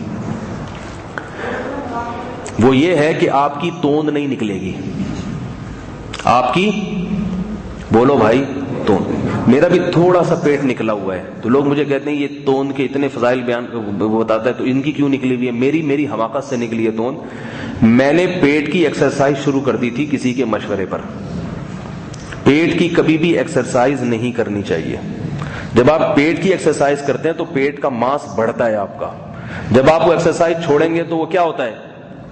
وہ یہ ہے کہ آپ کی توند نہیں نکلے گی، آپ کی، بولو بھائی، توند۔ میرا بھی تھوڑا سا پیٹ نکلا ہوا ہے، تو لوگ مجھے کہتے ہیں یہ توند کے اتنے فضائل بیان بتاتا ہے، تو ان کی کیوں نکلی ہوئی ہے؟ میری حماقت سے نکلی ہے توند۔ میں نے پیٹ کی ایکسرسائز شروع کر دی تھی کسی کے مشورے پر۔ پیٹ کی کبھی بھی ایکسرسائز نہیں کرنی چاہیے۔ جب آپ پیٹ کی ایکسرسائز کرتے ہیں تو پیٹ کا ماس بڑھتا ہے آپ کا، جب آپ وہ ایکسرسائز چھوڑیں گے تو وہ کیا ہوتا ہے؟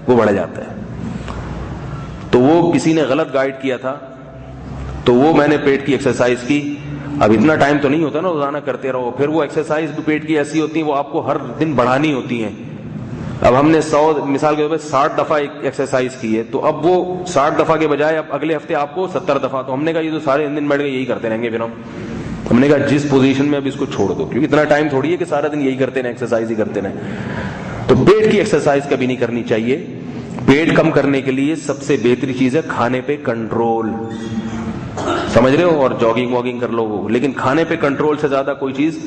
وہ بڑھ جاتا ہے۔ تو وہ کسی نے غلط گائیڈ کیا تھا، تو وہ میں نے پیٹ کی ایکسرسائز کی۔ اب اتنا ٹائم تو نہیں ہوتا نا روزانہ کرتے رہو، پھر وہ ایکسرسائز بھی پیٹ کی ایسی ہوتی ہیں وہ آپ کو ہر دن بڑھانی ہوتی ہیں۔ اب ہم نے 100 مثال کے طور پہ 60 دفعہ ایکسرسائز کی ہے، تو اب وہ 60 دفعہ کے بجائے اب اگلے ہفتے آپ کو 70 دفعہ۔ تو ہم نے کہا یہ تو سارے دن بیٹھ کے یہی کرتے رہیں گے، پھر ہم نے کہا جس پوزیشن میں اب اس کو چھوڑ دو، کیونکہ اتنا ٹائم تھوڑی ہے کہ سارا دن یہی کرتے رہیں، ایکسرسائز ہی کرتے رہیں۔ تو پیٹ کی ایکسرسائز کبھی نہیں کرنی چاہیے۔ پیٹ کم کرنے کے لیے سب سے بہتری چیز ہے کھانے پہ کنٹرول، سمجھ رہے ہو؟ اور جاگنگ واگنگ کر لو، لیکن کھانے پہ کنٹرول سے زیادہ کوئی چیز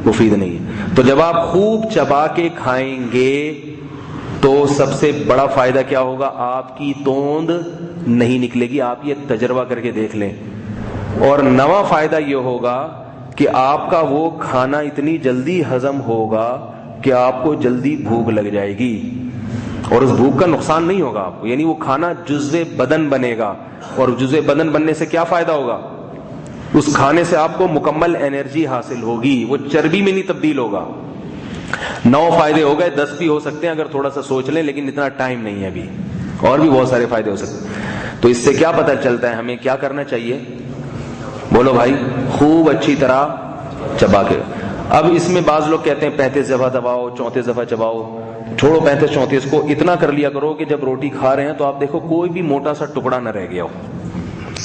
مفید نہیں ہے۔ تو جب آپ خوب چبا کے کھائیں گے تو سب سے بڑا فائدہ کیا ہوگا؟ آپ کی توند نہیں نکلے گی، آپ یہ تجربہ کر کے دیکھ لیں۔ اور 9واں فائدہ یہ ہوگا کہ آپ کا وہ کھانا اتنی جلدی ہضم ہوگا کہ آپ کو جلدی بھوک لگ جائے گی، اور اس بھوک کا نقصان نہیں ہوگا آپ کو، یعنی وہ کھانا جزو بدن بنے گا، اور جزو بدن بننے سے کیا فائدہ ہوگا؟ اس کھانے سے آپ کو مکمل انرجی حاصل ہوگی، وہ چربی میں نہیں تبدیل ہوگا۔ 9 فائدے ہو گئے، 10 بھی ہو سکتے ہیں اگر تھوڑا سا سوچ لیں، لیکن اتنا ٹائم نہیں ہے ابھی، اور بھی بہت سارے فائدے ہو سکتے ہیں۔ تو اس سے کیا پتہ چلتا ہے ہمیں کیا کرنا چاہیے؟ بولو بھائی، خوب اچھی طرح چبا کے۔ اب اس میں بعض لوگ کہتے ہیں 35 دفعہ دباؤ، 34 دفعہ چباؤ۔ چھوڑو 35 34 کو، اتنا کر لیا کرو کہ جب روٹی کھا رہے ہیں تو آپ دیکھو کوئی بھی موٹا سا ٹکڑا نہ رہ گیا ہو،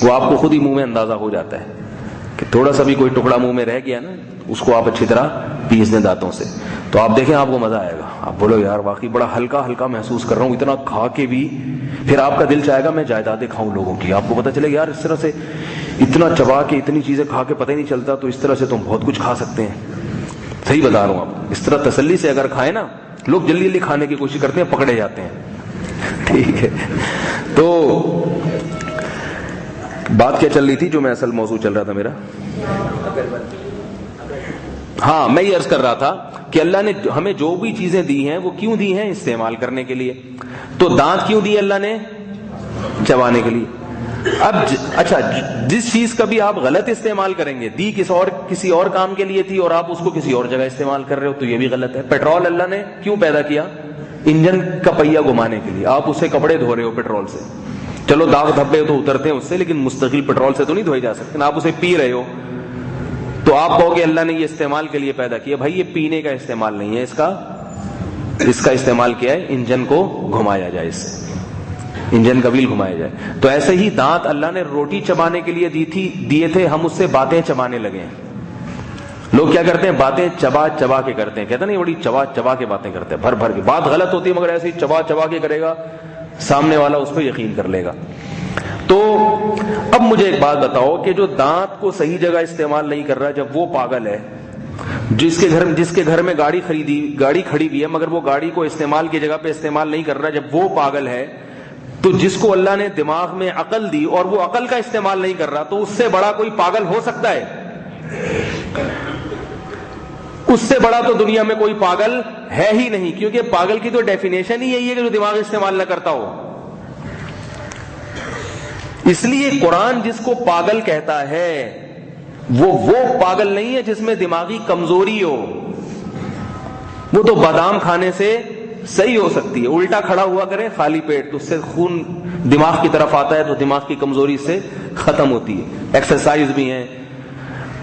وہ آپ کو خود ہی منہ میں اندازہ ہو جاتا ہے کہ تھوڑا سا بھی کوئی ٹکڑا منہ میں رہ گیا نا، اس کو آپ اچھی طرح پیس دیں دانتوں سے، تو آپ دیکھیں آپ کو مزہ آئے گا۔ آپ بولو یار واقعی بڑا ہلکا ہلکا محسوس کر رہا ہوں اتنا کھا کے بھی، پھر آپ کا دل چاہے گا میں جائیدادیں کھاؤں لوگوں کی۔ آپ کو پتہ چلے گا یار اس طرح سے اتنا چبا کے اتنی چیزیں کھا کے پتہ ہی نہیں چلتا، تو اس طرح سے تم بہت کچھ کھا سکتے ہیں۔ صحیح بتا رہا ہوں آپ، اس طرح تسلی سے اگر کھائیں نا، لوگ جلدی جلدی کھانے کی کوشش کرتے ہیں، پکڑے جاتے ہیں۔ ٹھیک ہے، تو بات کیا چل رہی تھی جو میں اصل موضوع چل رہا تھا میرا؟ ہاں، میں یہ عرض کر رہا تھا کہ اللہ نے ہمیں جو بھی چیزیں دی ہیں وہ کیوں دی ہیں؟ استعمال کرنے کے لیے۔ تو دانت کیوں دیے اللہ نے؟ چبانے کے لیے۔ اب اچھا، جس چیز کا بھی آپ غلط استعمال کریں گے، دی کسی اور کام کے لیے تھی اور آپ اس کو کسی اور جگہ استعمال کر رہے ہو، تو یہ بھی غلط ہے۔ پیٹرول اللہ نے کیوں پیدا کیا؟ انجن کا پہیہ گھمانے کے لیے۔ آپ اس سے کپڑے دھو رہے ہو پیٹرول سے، چلو داغ دھبے تو اترتے ہیں اس سے، لیکن مستقل پیٹرول سے تو نہیں دھوئے جا سکتے۔ آپ اسے پی رہے ہو تو آپ کہو گے اللہ نے یہ استعمال کے لیے پیدا کیا۔ بھائی یہ پینے کا استعمال نہیں ہے، اس کا استعمال کیا ہے؟ انجن کو گھمایا جائے، اس سے انجن کا ویل گھمایا جائے۔ تو ایسے ہی دانت اللہ نے روٹی چبانے کے لیے دیے تھے، ہم اس سے باتیں چبانے لگے ہیں۔ لوگ کیا کرتے ہیں؟ باتیں چبا چبا کے کرتے ہیں، کہتے ہیں نہیں بڑی چبا چبا کے باتیں کرتے ہیں، بھر بھر کے۔ بات غلط ہوتی ہے مگر ایسے ہی چبا چبا کے کرے گا، سامنے والا اس پہ یقین کر لے گا۔ تو اب مجھے ایک بات بتاؤ کہ جو دانت کو صحیح جگہ استعمال نہیں کر رہا، جب وہ پاگل ہے، جس کے گھر میں گاڑی کھڑی بھی ہے مگر وہ گاڑی کو استعمال کی جگہ پہ استعمال نہیں کر رہا، جب وہ پاگل ہے، تو جس کو اللہ نے دماغ میں عقل دی اور وہ عقل کا استعمال نہیں کر رہا، تو اس سے بڑا کوئی پاگل ہو سکتا ہے؟ اس سے بڑا تو دنیا میں کوئی پاگل ہے ہی نہیں، کیونکہ پاگل کی تو ڈیفینیشن ہی یہی ہے کہ جو دماغ استعمال نہ کرتا ہو۔ اس لیے قرآن جس کو پاگل کہتا ہے وہ پاگل نہیں ہے جس میں دماغی کمزوری ہو، وہ تو بادام کھانے سے صحیح ہو سکتی ہے، الٹا کھڑا ہوا کرے خالی پیٹ تو اس سے خون دماغ کی طرف آتا ہے، تو دماغ کی کمزوری سے ختم ہوتی ہے۔ ایکسرسائز بھی ہیں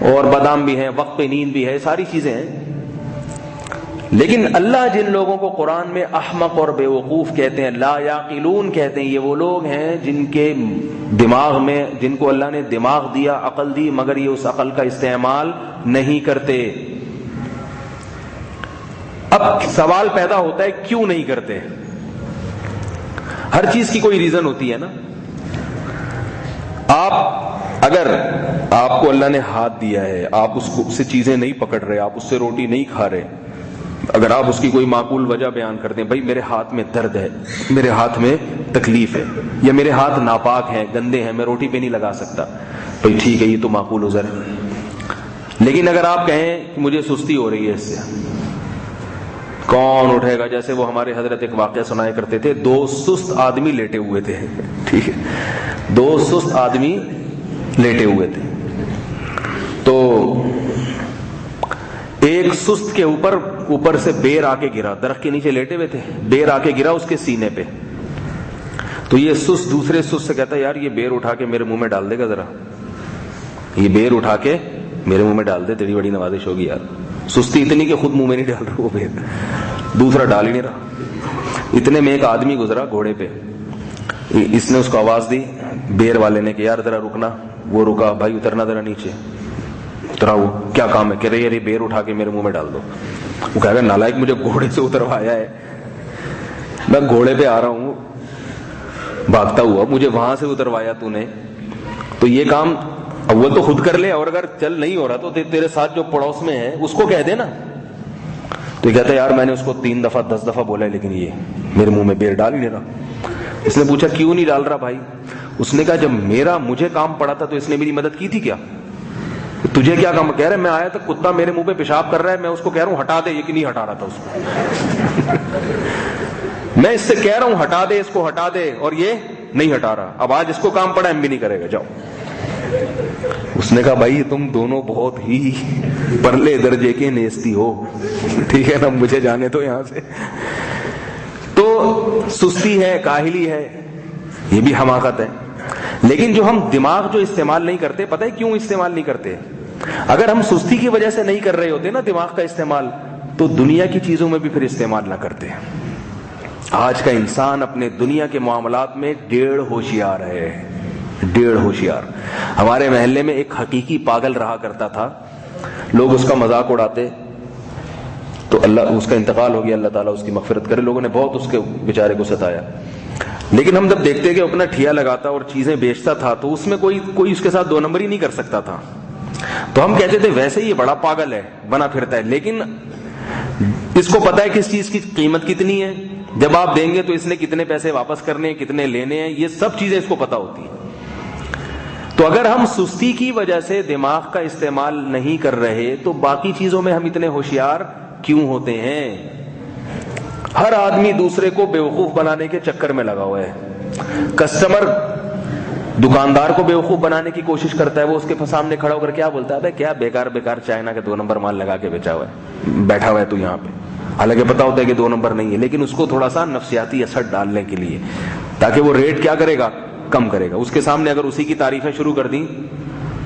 اور بادام بھی ہیں، وقت پہ نیند بھی ہے، ساری چیزیں ہیں۔ لیکن اللہ جن لوگوں کو قرآن میں احمق اور بے وقوف کہتے ہیں، لا یعقلون کہتے ہیں، یہ وہ لوگ ہیں جن کے دماغ میں، جن کو اللہ نے دماغ دیا، عقل دی، مگر یہ اس عقل کا استعمال نہیں کرتے۔ اب سوال پیدا ہوتا ہے کیوں نہیں کرتے؟ ہر چیز کی کوئی ریزن ہوتی ہے نا۔ اگر آپ کو اللہ نے ہاتھ دیا ہے، آپ اس سے چیزیں نہیں پکڑ رہے، آپ اس سے روٹی نہیں کھا رہے، اگر آپ اس کی کوئی معقول وجہ بیان کرتے ہیں، بھائی میرے ہاتھ میں درد ہے، میرے ہاتھ میں تکلیف ہے، یا میرے ہاتھ ناپاک ہیں، گندے ہیں، میں روٹی پہ نہیں لگا سکتا، بھائی ٹھیک ہے، یہ تو معقول عذر ہے۔ لیکن اگر آپ کہیں کہ مجھے سستی ہو رہی ہے اس سے، کون اٹھے گا؟ جیسے وہ ہمارے حضرت ایک واقعہ سنایا کرتے تھے، دو سست آدمی لیٹے ہوئے تھے، ٹھیک ہے، دو سست آدمی لیٹے ہوئے تھے، تو ایک سست کے اوپر سے بیر آ کے گرا، درخت کے نیچے لیٹے ہوئے تھے، بیر آ کے گرا اس کے سینے پہ، تو یہ سست دوسرے سست سے کہتا ہے یار یہ بیر اٹھا کے میرے منہ میں ڈال دے گا، ذرا یہ بیر اٹھا کے میرے منہ میں ڈال دے، تیری بڑی نوازش ہوگی یار۔ سستی اتنی کہ خود منہ میں نہیں ڈال رہا وہ بیر، دوسرا ڈال ہی نہیں رہا۔ اتنے میں ایک آدمی گزرا گھوڑے پہ، اس نے اس کو آواز دی بیر والے نے کہ یار ذرا رکنا، وہ رکا، بھائی اترنا ذرا نیچے، اترا، وہ کیا کام ہے؟ کہہ رہے یار یہ بیر اٹھا کے میرے منہ میں ڈال دو۔ وہ کہہ رہا نالائک مجھے گھوڑے سے اتروایا ہے، میں گھوڑے پہ آ رہا ہوں بھاگتا ہوا، مجھے وہاں سے اتروایا تو نے، تو یہ کام اول تو خود کر لے، اور اگر چل نہیں ہو رہا تو تیرے ساتھ جو پڑوس میں ہے اس کو کہہ دے نا۔ تو یہ کہتا ہے یار میں نے اس کو 3 دفعہ 10 دفعہ بولا ہے لیکن یہ میرے منہ میں بیر ڈال ہی نہیں رہا۔ اس نے پوچھا کیوں نہیں ڈال رہا بھائی؟ اس نے کہا جب مجھے کام پڑا تھا تو اس نے میری مدد کی تھی کیا؟ تجھے کیا کام؟ کہہ رہے میں آیا تھا کتا میرے منہ پہ پیشاب کر رہا ہے، میں اس کو کہہ رہا ہوں ہٹا دے، یہ کہ نہیں ہٹا رہا تھا اس کو میں اس سے کہہ رہا ہوں ہٹا دے، اس کو ہٹا دے، اور یہ نہیں ہٹا رہا۔ اب آج اس کو کام پڑا، ہم بھی نہیں کرے گا، جاؤ۔ اس نے کہا بھائی تم دونوں بہت ہی پرلے درجے کے نیستی ہو، ٹھیک ہے نا، مجھے جانے دو یہاں سے۔ تو سستی ہے، کاہلی ہے، یہ بھی حماقت ہے۔ لیکن جو ہم دماغ جو استعمال نہیں کرتے، پتہ ہے کیوں استعمال نہیں کرتے؟ اگر ہم سستی کی وجہ سے نہیں کر رہے ہوتے نا دماغ کا استعمال، تو دنیا کی چیزوں میں بھی پھر استعمال نہ کرتے۔ آج کا انسان اپنے دنیا کے معاملات میں ڈیڑھ ہوشیار ہے، ڈیڑھ ہوشیار۔ ہمارے محلے میں ایک حقیقی پاگل رہا کرتا تھا، لوگ اس کا مذاق اڑاتے، تو اللہ اس کا انتقال ہو گیا، اللہ تعالیٰ اس کی مغفرت کرے، لوگوں نے بہت اس کے بیچارے کو ستایا۔ لیکن ہم جب دیکھتے کہ اپنا ٹھیا لگاتا اور چیزیں بیچتا تھا تو اس میں کوئی اس کے ساتھ 2 نمبری نہیں کر سکتا تھا، تو ہم کہتے تھے ویسے ہی یہ بڑا پاگل ہے، بنا پھرتا ہے، لیکن اس کو پتا ہے کس چیز کی قیمت کتنی ہے، جب آپ دیں گے تو اس نے کتنے پیسے واپس کرنے ہیں، کتنے لینے ہیں، یہ سب چیزیں اس کو پتا ہوتی ہیں۔ تو اگر ہم سستی کی وجہ سے دماغ کا استعمال نہیں کر رہے تو باقی چیزوں میں ہم اتنے ہوشیار کیوں ہوتے ہیں؟ ہر آدمی دوسرے کو بیوقوف بنانے کے چکر میں لگا ہوا ہے۔ کسٹمر دکاندار کو بیوقوف بنانے کی کوشش کرتا ہے، وہ اس کے سامنے کھڑا ہو کر کیا بولتا ہے؟ کیا بیکار چائنا کے 2 نمبر مال لگا کے بیچا ہوا ہے، بیٹھا ہوا ہے تو یہاں پہ، حالانکہ پتا ہوتا ہے کہ 2 نمبر نہیں ہے، لیکن اس کو تھوڑا سا نفسیاتی اثر ڈالنے کے لیے، تاکہ وہ ریٹ کیا کرے گا، کم کرے گا۔ اس کے سامنے اگر اسی کی تعریفیں شروع کر دیں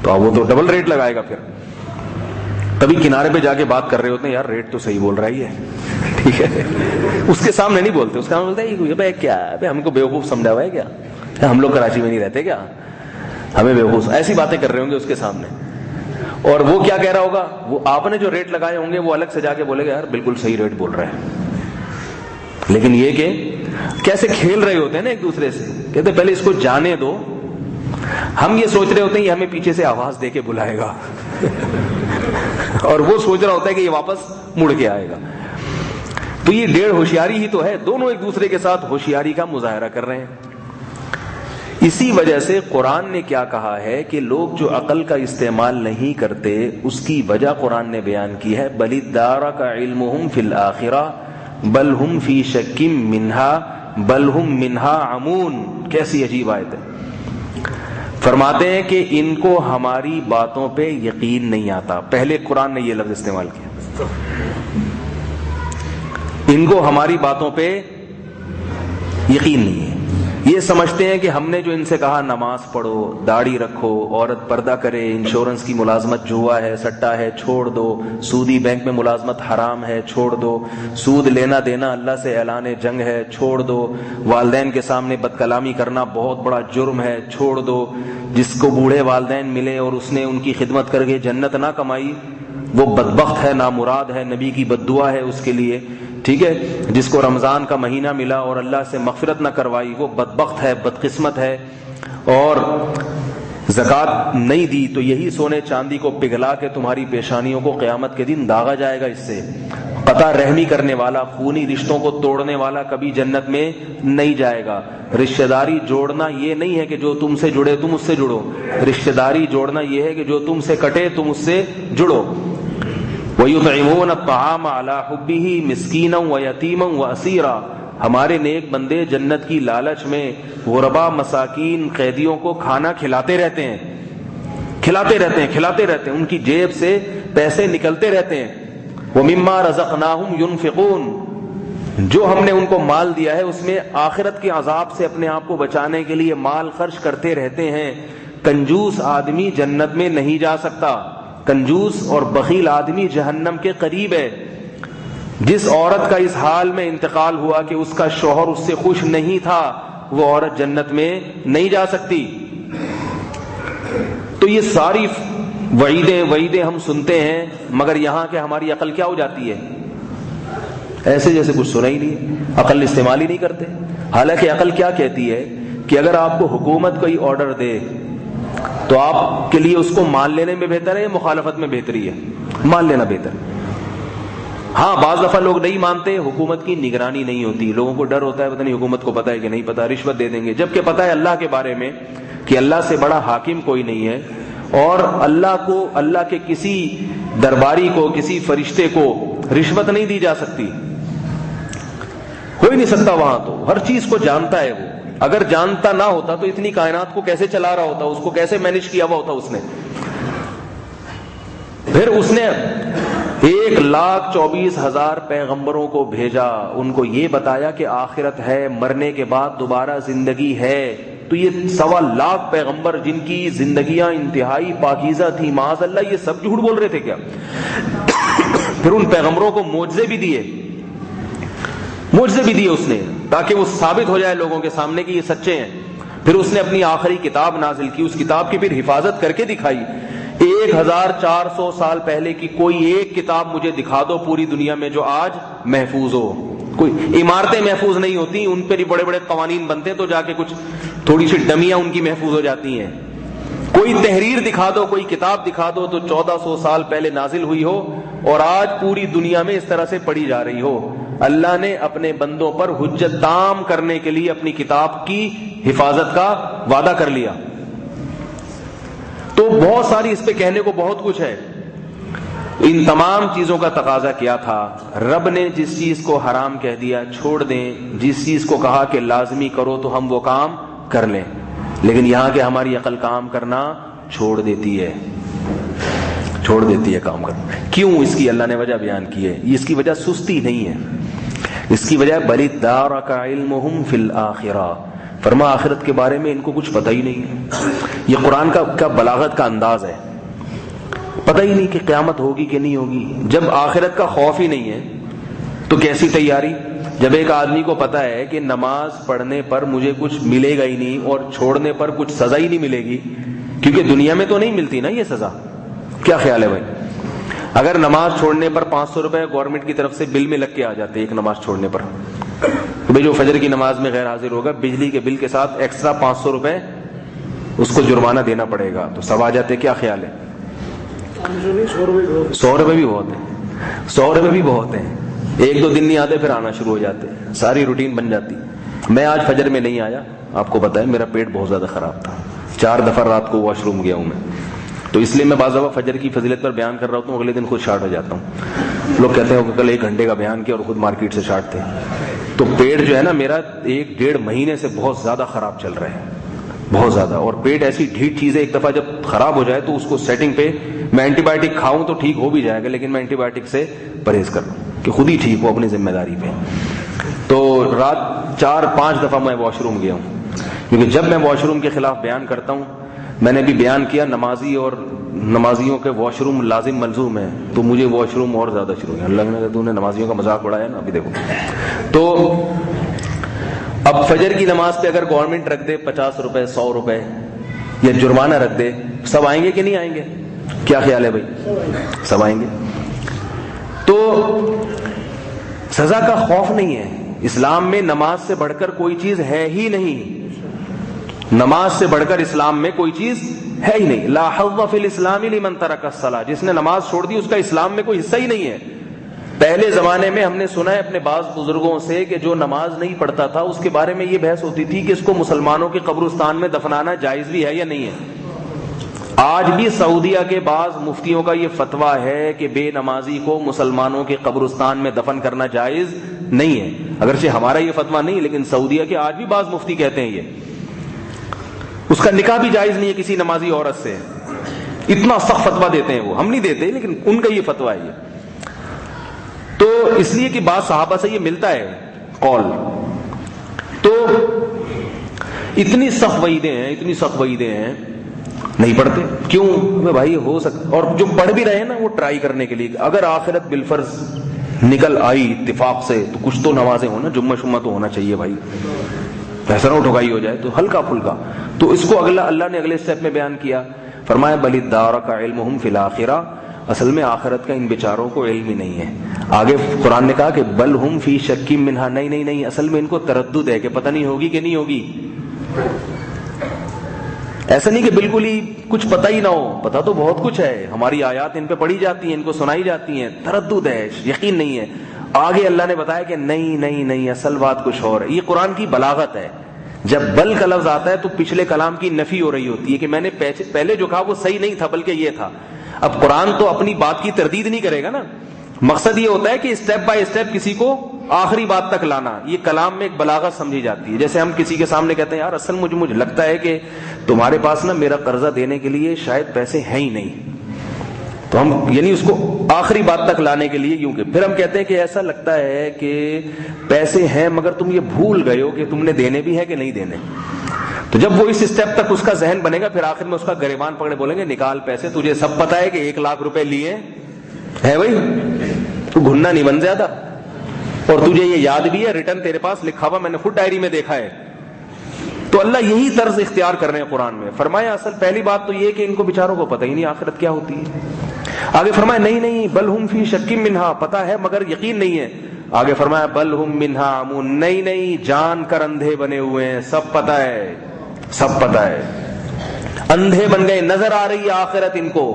تو وہ تو ڈبل ریٹ لگائے گا، پھر تبھی کنارے پہ جا کے بات کر رہے ہوتے ہیں یار ریٹ تو صحیح بول رہا ہی ہے، ٹھیک ہے، اس کے سامنے نہیں بولتے، اس کے سامنے بولتے ہیں کیا ہم کو بیوقوف سمجھا ہوا ہے کیا، ہم لوگ کراچی میں نہیں رہتے کیا، ہمیں بیوقوف، ایسی باتیں کر رہے ہوں گے اس کے سامنے۔ اور وہ کیا کہہ رہا ہوگا، وہ آپ نے جو ریٹ لگائے ہوں گے وہ الگ سے جا کے بولے گا یار بالکل صحیح ریٹ بول رہا ہے، لیکن یہ کہ کیسے کھیل رہے ہوتے ہیں نا ایک دوسرے سے، کہتے پہلے اس کو جانے دو، ہم یہ سوچ رہے ہوتے ہیں یہ ہمیں پیچھے سے آواز دے کے بلائے گا اور وہ سوچ رہا ہوتا ہے کہ یہ واپس مڑ کے آئے گا۔ تو یہ ڈیڑھ ہوشیاری ہی تو ہے، دونوں ایک دوسرے کے ساتھ ہوشیاری کا مظاہرہ کر رہے ہیں۔ اسی وجہ سے قرآن نے کیا کہا ہے کہ لوگ جو عقل کا استعمال نہیں کرتے اس کی وجہ قرآن نے بیان کی ہے، بل ادارک علمہم فی الآخرہ بل ہم فی شک منہا بل ہم منہا عمون۔ کیسی عجیب آیت ہے، فرماتے ہیں کہ ان کو ہماری باتوں پہ یقین نہیں آتا، پہلے قرآن نے یہ لفظ استعمال کیا، ان کو ہماری باتوں پہ یقین نہیں ہے، یہ سمجھتے ہیں کہ ہم نے جو ان سے کہا نماز پڑھو، داڑھی رکھو، عورت پردہ کرے، انشورنس کی ملازمت جوا ہے، سٹا ہے، چھوڑ دو، سودی بینک میں ملازمت حرام ہے، چھوڑ دو، سود لینا دینا اللہ سے اعلان جنگ ہے، چھوڑ دو، والدین کے سامنے بد کلامی کرنا بہت بڑا جرم ہے، چھوڑ دو، جس کو بوڑھے والدین ملے اور اس نے ان کی خدمت کر کے جنت نہ کمائی وہ بدبخت ہے، نامراد ہے، نبی کی بد دعا ہے اس کے لیے، ٹھیک ہے، جس کو رمضان کا مہینہ ملا اور اللہ سے مغفرت نہ کروائی وہ بدبخت ہے، بدقسمت ہے، اور زکوٰۃ نہیں دی تو یہی سونے چاندی کو پگھلا کے تمہاری پیشانیوں کو قیامت کے دن داغا جائے گا، اس سے قطع رحمی کرنے والا، خونی رشتوں کو توڑنے والا کبھی جنت میں نہیں جائے گا۔ رشتہ داری جوڑنا یہ نہیں ہے کہ جو تم سے جڑے تم اس سے جڑو، رشتہ داری جوڑنا یہ ہے کہ جو تم سے کٹے تم اس سے جڑو۔ وَيُطْعِمُونَ الطَّعَامَ عَلَىٰ حُبِّهِ مِسْكِينًا وَيَتِيمًا وَأَسِيرًا، ہمارے نیک بندے جنت کی لالچ میں غربا، مساکین، قیدیوں کو کھانا کھلاتے رہتے ہیں، کھلاتے رہتے ہیں، کھلاتے رہتے ہیں، ان کی جیب سے پیسے نکلتے رہتے ہیں۔ وَمِمَّا رَزَقْنَاهُمْ يُنْفِقُونَ، جو ہم نے ان کو مال دیا ہے اس میں آخرت کے عذاب سے اپنے آپ کو بچانے کے لیے مال خرچ کرتے رہتے ہیں۔ کنجوس آدمی جنت میں نہیں جا سکتا، کنجوس اور بخیل آدمی جہنم کے قریب ہے۔ جس عورت کا اس حال میں انتقال ہوا کہ اس کا شوہر اس سے خوش نہیں تھا وہ عورت جنت میں نہیں جا سکتی۔ تو یہ ساری وعیدیں ہم سنتے ہیں، مگر یہاں کہ ہماری عقل کیا ہو جاتی ہے، ایسے جیسے کچھ سنا ہی نہیں، عقل استعمال ہی نہیں کرتے۔ حالانکہ عقل کیا کہتی ہے کہ اگر آپ کو حکومت کوئی آرڈر دے تو آپ کے لیے اس کو مان لینے میں بہتر ہے یا مخالفت میں بہتری ہے؟ مان لینا بہتر ہے۔ ہاں بعض دفعہ لوگ نہیں مانتے، حکومت کی نگرانی نہیں ہوتی، لوگوں کو ڈر ہوتا ہے پتہ نہیں حکومت کو پتہ ہے کہ نہیں پتہ، رشوت دے دیں گے، جبکہ پتہ ہے اللہ کے بارے میں کہ اللہ سے بڑا حاکم کوئی نہیں ہے، اور اللہ کے کسی درباری کو، کسی فرشتے کو رشوت نہیں دی جا سکتی، ہو ہی نہیں سکتا، وہاں تو ہر چیز کو جانتا ہے وہ، اگر جانتا نہ ہوتا تو اتنی کائنات کو کیسے چلا رہا ہوتا، اس کو کیسے مینج کیا ہوا ہوتا اس نے۔ پھر اس نے 1,24,000 پیغمبروں کو بھیجا، ان کو یہ بتایا کہ آخرت ہے، مرنے کے بعد دوبارہ زندگی ہے۔ تو یہ 1,25,000 پیغمبر جن کی زندگیاں انتہائی پاکیزہ تھی، معاذ اللہ یہ سب جھوٹ بول رہے تھے کیا؟ پھر ان پیغمبروں کو معجزے بھی دیے اس نے، تاکہ وہ ثابت ہو جائے لوگوں کے سامنے کہ یہ سچے ہیں۔ پھر اس نے اپنی آخری کتاب نازل کی، اس کتاب کی پھر حفاظت کر کے دکھائی۔ 1400 سال پہلے کی کوئی ایک کتاب مجھے دکھا دو پوری دنیا میں جو آج محفوظ ہو۔ کوئی عمارتیں محفوظ نہیں ہوتی، ان پہ بڑے بڑے قوانین بنتے تو جا کے کچھ تھوڑی سی ڈمیاں ان کی محفوظ ہو جاتی ہیں۔ کوئی تحریر دکھا دو، کوئی کتاب دکھا دو تو 1400 سال پہلے نازل ہوئی ہو اور آج پوری دنیا میں اس طرح سے پڑھی جا رہی ہو۔ اللہ نے اپنے بندوں پر حجت تام کرنے کے لیے اپنی کتاب کی حفاظت کا وعدہ کر لیا۔ تو بہت ساری اس پہ کہنے کو بہت کچھ ہے۔ ان تمام چیزوں کا تقاضا کیا تھا؟ رب نے جس چیز کو حرام کہہ دیا چھوڑ دیں، جس چیز کو کہا کہ لازمی کرو تو ہم وہ کام کر لیں، لیکن یہاں کہ ہماری عقل کام کرنا چھوڑ دیتی ہے کام کرنا۔ کیوں؟ اس کی اللہ نے وجہ بیان کی ہے۔ اس کی وجہ سستی نہیں ہے، اس کی وجہ بل ادارک علمہم فی الآخرہ، فرما آخرت کے بارے میں ان کو کچھ پتہ ہی نہیں ہے۔ یہ قرآن کا بلاغت کا انداز ہے، پتہ ہی نہیں کہ قیامت ہوگی کہ نہیں ہوگی۔ جب آخرت کا خوف ہی نہیں ہے تو کیسی تیاری؟ جب ایک آدمی کو پتہ ہے کہ نماز پڑھنے پر مجھے کچھ ملے گا ہی نہیں اور چھوڑنے پر کچھ سزا ہی نہیں ملے گی، کیونکہ دنیا میں تو نہیں ملتی نا یہ سزا، کیا خیال ہے بھائی؟ اگر نماز چھوڑنے پر 500 روپے گورنمنٹ کی طرف سے بل میں لگ کے آ جاتے ایک نماز چھوڑنے پر، بھائی جو فجر کی نماز میں غیر حاضر ہوگا بجلی کے بل کے ساتھ ایکسٹرا 500 روپے اس کو جرمانہ دینا پڑے گا، تو سب آ جاتے، کیا خیال ہے؟ 100 روپے بھی بہت ہیں، 100 روپے بھی بہت ہیں، 1-2 دن نہیں آتے پھر آنا شروع ہو جاتے، ساری روٹین بن جاتی۔ میں آج فجر میں نہیں آیا، آپ کو پتا ہے میرا پیٹ بہت زیادہ خراب تھا، 4 دفعہ رات کو واش روم گیا ہوں میں، تو اس لیے میں بعض دفعہ فجر کی فضیلت پر بیان کر رہا ہوتا ہوں، اگلے دن خود شارٹ ہو جاتا ہوں۔ لوگ کہتے ہیں کہ کل 1 گھنٹے کا بیان کیا اور خود مارکیٹ سے شارٹ تھے، تو پیٹ جو ہے نا میرا 1-1.5 مہینے سے بہت زیادہ خراب چل رہا ہے، بہت زیادہ۔ اور پیٹ ایسی ڈھیٹ چیز ہے، ایک دفعہ جب خراب ہو جائے تو اس کو سیٹنگ پہ میں اینٹی بایوٹک کھاؤں تو ٹھیک ہو بھی جائے گا، لیکن میں اینٹی بایوٹک سے پرہیز کر رہا ہوں کہ خود ہی ٹھیک ہو اپنی ذمہ داری پہ۔ تو رات 4-5 دفعہ میں واش روم گیا ہوں، کیونکہ جب میں واش روم کے خلاف بیان کرتا ہوں، میں نے بھی بیان کیا نمازی اور نمازیوں کے واش روم لازم ملزوم ہے، تو مجھے واش روم اور زیادہ شروع ہے. اللہ نے کہا تو نے نمازیوں کا مذاق اڑایا نا. ابھی دیکھو تو اب فجر کی نماز پہ اگر گورنمنٹ رکھ دے 50 روپے 100 روپے یا جرمانہ رکھ دے، سب آئیں گے کہ نہیں آئیں گے؟ کیا خیال ہے بھائی؟ سب آئیں گے. تو سزا کا خوف نہیں ہے. اسلام میں نماز سے بڑھ کر کوئی چیز ہے ہی نہیں. نماز سے بڑھ کر اسلام میں کوئی چیز ہے ہی نہیں. لا حظ فی الاسلام لمن ترک الصلاۃ، جس نے نماز چھوڑ دی اس کا اسلام میں کوئی حصہ ہی نہیں ہے. پہلے زمانے میں ہم نے سنا ہے اپنے بعض بزرگوں سے کہ جو نماز نہیں پڑھتا تھا اس کے بارے میں یہ بحث ہوتی تھی کہ اس کو مسلمانوں کے قبرستان میں دفنانا جائز بھی ہے یا نہیں ہے. آج بھی سعودیہ کے بعض مفتیوں کا یہ فتویٰ ہے کہ بے نمازی کو مسلمانوں کے قبرستان میں دفن کرنا جائز نہیں ہے. اگرچہ ہمارا یہ فتویٰ نہیں، لیکن سعودیہ کے آج بھی بعض مفتی کہتے ہیں یہ. اس کا نکاح بھی جائز نہیں ہے کسی نمازی عورت سے. اتنا سخت فتویٰ دیتے ہیں وہ، ہم نہیں دیتے لیکن ان کا یہ فتویٰ ہے. تو اس لیے کہ بعض صحابہ سے یہ ملتا ہے قول. تو اتنی سخت وعیدیں ہیں نہیں پڑھتے. کیوں بھائی؟ ہو سکتا، اور جو پڑھ بھی رہے ہیں نا وہ ٹرائی کرنے کے لیے، اگر آخرت بالفرض نکل آئی اتفاق سے تو کچھ تو نمازیں ہونا، جمعہ شمعہ تو ہونا چاہیے بھائی، ایسا نہ ٹھکائی ہو جائے. تو ہلکا پھلکا. تو اس کو اللہ نے اگلے اسٹیپ میں بیان کیا، فرمایا بل ادارک علمہم فی الآخرہ، اصل میں آخرت کا ان بیچاروں کو علم ہی نہیں ہے. آگے قرآن نے کہا کہ بل ہم فی شک منہا، نہیں، اصل میں ان کو تردد ہے کہ پتہ نہیں ہوگی کہ نہیں ہوگی. ایسا نہیں کہ بالکل ہی کچھ پتہ ہی نہ ہو، پتہ تو بہت کچھ ہے. ہماری آیات ان پہ پڑھی جاتی ہیں، ان کو سنائی جاتی ہیں، تردد ہے، یقین نہیں ہے. آگے اللہ نے بتایا کہ نہیں، اصل بات کچھ اور ہے. یہ قرآن کی بلاغت ہے. جب بل کا لفظ آتا ہے تو پچھلے کلام کی نفی ہو رہی ہوتی ہے کہ میں نے پہلے جو کہا وہ صحیح نہیں تھا بلکہ یہ تھا. اب قرآن تو اپنی بات کی تردید نہیں کرے گا نا. مقصد یہ ہوتا ہے کہ اسٹیپ بائی اسٹیپ کسی کو آخری بات تک لانا. یہ کلام میں ایک بلاغت سمجھی جاتی ہے. جیسے ہم کسی کے سامنے کہتے ہیں یار اصل مجھے لگتا ہے کہ تمہارے پاس نا میرا قرضہ دینے کے لیے شاید پیسے ہیں ہی نہیں، تو ہم یعنی اس کو آخری بات تک لانے کے لیے یوں کہ پھر ہم کہتے ہیں کہ ایسا لگتا ہے کہ پیسے ہیں مگر تم یہ بھول گئے ہو کہ تم نے دینے بھی ہے کہ نہیں دینے. تو جب وہ اس اسٹیپ تک اس کا ذہن بنے گا، پھر آخر میں اس کا گریبان پکڑے بولیں گے نکال پیسے، تجھے سب پتا ہے کہ 1 لاکھ روپے لیے ہے بھائی، تو گھننا نہیں بن زیادہ، اور تجھے یہ یاد بھی ہے، ریٹرن تیرے پاس لکھا ہوا، میں نے خود ڈائری میں دیکھا ہے. تو اللہ یہی طرز اختیار کر رہے ہیں قرآن میں. فرمایا اصل پہلی بات تو یہ کہ ان کو بیچاروں کو پتہ ہی نہیں آخرت کیا ہوتی ہے. آگے فرمایا نہیں بل ہم فی شک منہا، پتہ ہے مگر یقین نہیں ہے. آگے فرمایا بل ہم منہا عمون، نہیں جان کر اندھے بنے ہوئے ہیں، سب پتہ ہے، اندھے بن گئے. نظر آ رہی ہے آخرت، ان کو